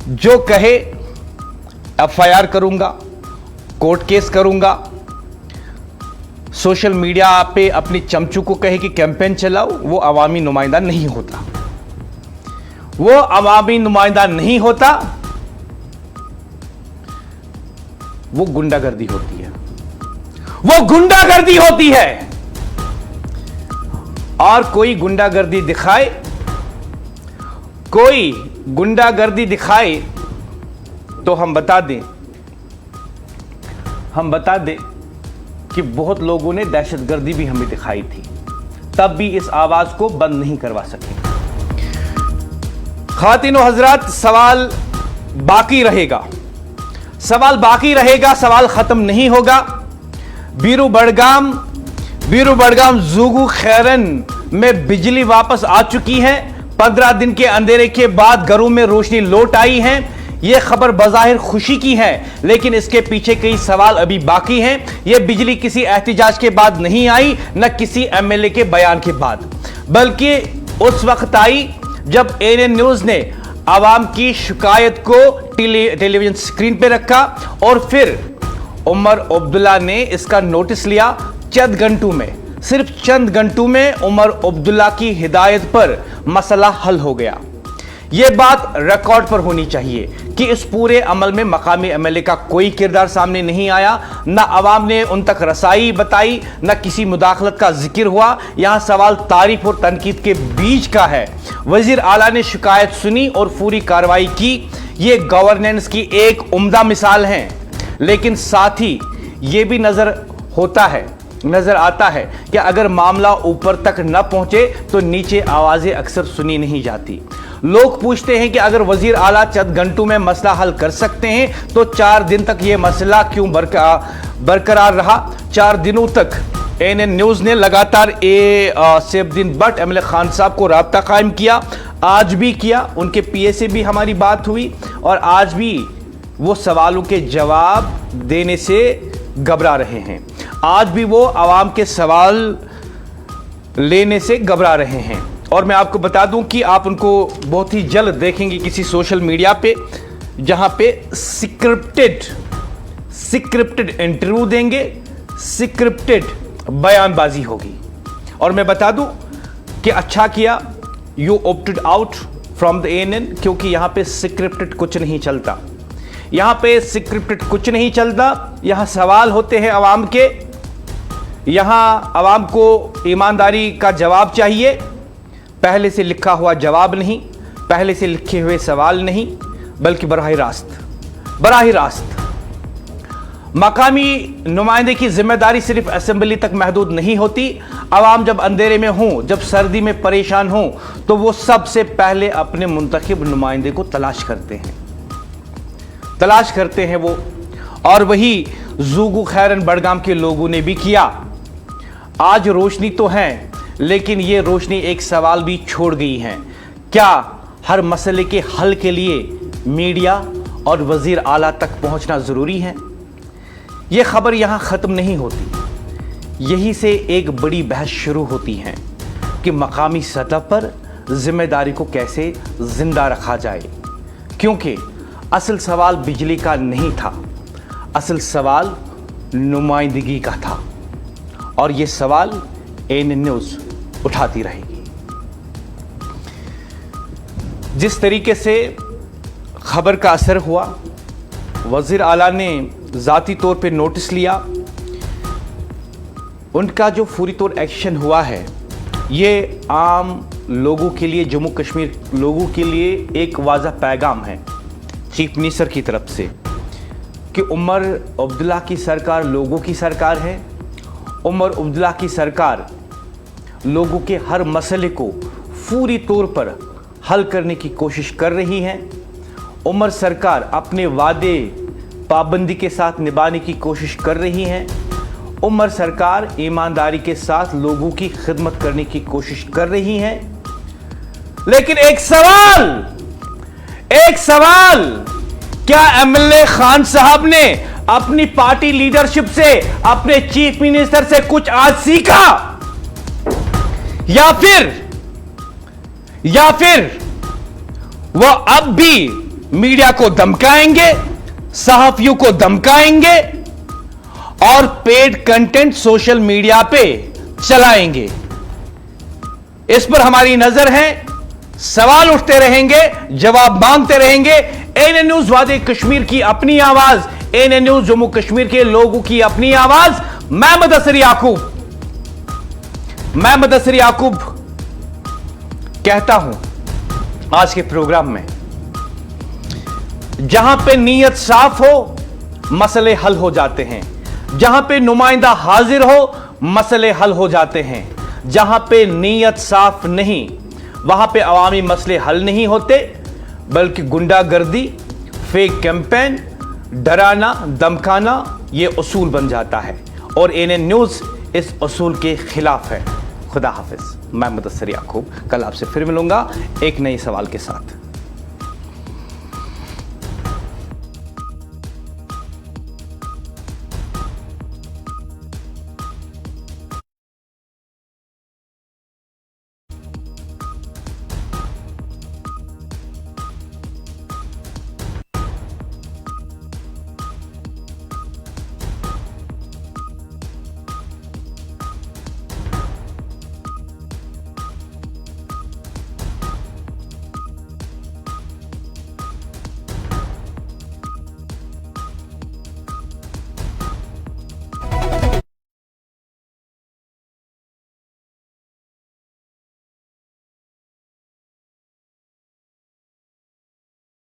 जो कहे एफआईआर करूंगा, कोर्ट केस करूंगा, सोशल मीडिया पे अपनी चमचू को कहे कि कैंपेन चलाओ। वो अवामी नुमाइंदा नहीं होता, वो अवामी नुमाइंदा नहीं होता, वो गुंडागर्दी होती है, वो गुंडागर्दी होती है। और कोई गुंडागर्दी दिखाए, कोई गुंडागर्दी दिखाए तो हम बता दें कि बहुत लोगों ने दहशतगर्दी भी हमें दिखाई थी, तब भी इस आवाज को बंद नहीं करवा सके। खातिनो हजरात, सवाल बाकी रहेगा, सवाल बाकी रहेगा, सवाल खत्म नहीं होगा। बीरू बड़गाम जोगू खैरन में बिजली वापस आ चुकी है। 15 दिन के अंधेरे के बाद घरों में रोशनी लौट आई है। यह खबर बज़ाहिर खुशी की है, लेकिन इसके पीछे कई सवाल अभी बाकी हैं। यह बिजली किसी एहतिजाज के बाद नहीं आई, न किसी एमएलए के बयान के बाद, बल्कि उस वक्त आई जब एएनएन न्यूज ने आवाम की शिकायत को टेलीविजन स्क्रीन पे रखा और फिर उमर अब्दुल्ला ने इसका नोटिस लिया। चंद घंटों में, सिर्फ चंद घंटों में उमर अब्दुल्ला की हिदायत पर मसला हल हो गया। यह बात रिकॉर्ड पर होनी चाहिए कि इस पूरे अमल में मकामी एमएलए का कोई किरदार सामने नहीं आया, ना आवाम ने उन तक रसाई बताई, ना किसी मुदाखलत का जिक्र हुआ। यहां सवाल तारीफ और तनकीद के बीच का है। वजीर आला ने शिकायत सुनी और पूरी कार्रवाई की। यह गवर्नेंस की एक उम्दा मिसाल है, लेकिन साथ ही यह भी नजर आता है कि अगर मामला ऊपर तक न पहुंचे तो नीचे आवाजें अक्सर सुनी नहीं जाती। लोग पूछते हैं कि अगर वजीर आला चंद घंटों में मसला हल कर सकते हैं तो 4 दिन तक यह मसला क्यों बरकरार रहा। 4 दिनों तक एएनएन न्यूज ने लगातार सैफुद्दीन भट्ट एमएलए खान साहब को राब्ता कायम किया, आज भी किया। उनके पीए से भी हमारी बात हुई और आज भी वो सवालों के जवाब देने से घबरा रहे हैं। आज भी वो आवाम के सवाल लेने से घबरा रहे हैं। और मैं आपको बता दूं कि आप उनको बहुत ही जल्द देखेंगे किसी सोशल मीडिया पे, जहां पे स्क्रिप्टेड इंटरव्यू देंगे, स्क्रिप्टेड बयानबाजी होगी। और मैं बता दूं कि अच्छा किया you opted out from the ANN, क्योंकि यहां पे स्क्रिप्टेड कुछ नहीं चलता, यहां पे स्क्रिप्टेड कुछ नहीं चलता। यहां सवाल होते हैं आवाम के, यहां आवाम को ईमानदारी का जवाब चाहिए, पहले से लिखा हुआ जवाब नहीं, पहले से लिखे हुए सवाल नहीं, बल्कि बराह रास्त। मकामी नुमाइंदे की जिम्मेदारी सिर्फ असेंबली तक महदूद नहीं होती। आवाम जब अंधेरे में हो, जब सर्दी में परेशान हो, तो वो सबसे पहले अपने मुंतखब नुमाइंदे को तलाश करते हैं वो। और वही ज़ूगू खैरन बड़गाम के लोगों ने भी किया। आज रोशनी तो है, लेकिन ये रोशनी एक सवाल भी छोड़ गई है। क्या हर मसले के हल के लिए मीडिया और वजीर आला तक पहुंचना जरूरी है? यह खबर यहां खत्म नहीं होती। यहीं से एक बड़ी बहस शुरू होती है कि मकामी सतह पर जिम्मेदारी को कैसे जिंदा रखा जाए, क्योंकि असल सवाल बिजली का नहीं था, असल सवाल नुमाइंदगी का था। और यह सवाल ANN न्यूज़ उठाती रहेगी। जिस तरीके से खबर का असर हुआ, वज़ीर आला ने ज़ाती तौर पे नोटिस लिया, उनका जो फौरी तौर एक्शन हुआ है, ये आम लोगों के लिए, जम्मू कश्मीर लोगों के लिए एक वाज़ह पैगाम है चीफ मिनिस्टर की तरफ से कि उमर अब्दुल्ला की सरकार लोगों की सरकार है। उमर अब्दुल्ला की सरकार लोगों के हर मसले को फौरी तौर पर हल करने की कोशिश कर रही है। उमर सरकार अपने वादे पाबंदी के साथ निभाने की कोशिश कर रही है। उमर सरकार ईमानदारी के साथ लोगों की खिदमत करने की कोशिश कर रही है। लेकिन एक सवाल, क्या MLA खान साहब ने अपनी पार्टी लीडरशिप से, अपने चीफ मिनिस्टर से कुछ आज सीखा, या फिर वह अब भी मीडिया को धमकाएंगे, सहाफियों को धमकाएंगे और पेड कंटेंट सोशल मीडिया पे चलाएंगे? इस पर हमारी नजर है। सवाल उठते रहेंगे, जवाब मांगते रहेंगे। ANN न्यूज़ वादे कश्मीर की अपनी आवाज, ANN न्यूज़ जम्मू कश्मीर के लोगों की अपनी आवाज। मैं मुदस्सिर याकूब कहता हूं आज के प्रोग्राम में, जहां पे नीयत साफ हो, मसले हल हो जाते हैं। जहां पे नुमाइंदा हाजिर हो, मसले हल हो जाते हैं। जहां पे नीयत साफ नहीं, वहां पे अवामी मसले हल नहीं होते, बल्कि गुंडागर्दी, फेक कैंपेन, डराना, धमकाना, यह उसूल बन जाता है। और ANN न्यूज़ इस उसूल के खिलाफ है। खुदा हाफिज। मैं मुदस्सिर याकूब, कल आपसे फिर मिलूंगा एक नए सवाल के साथ।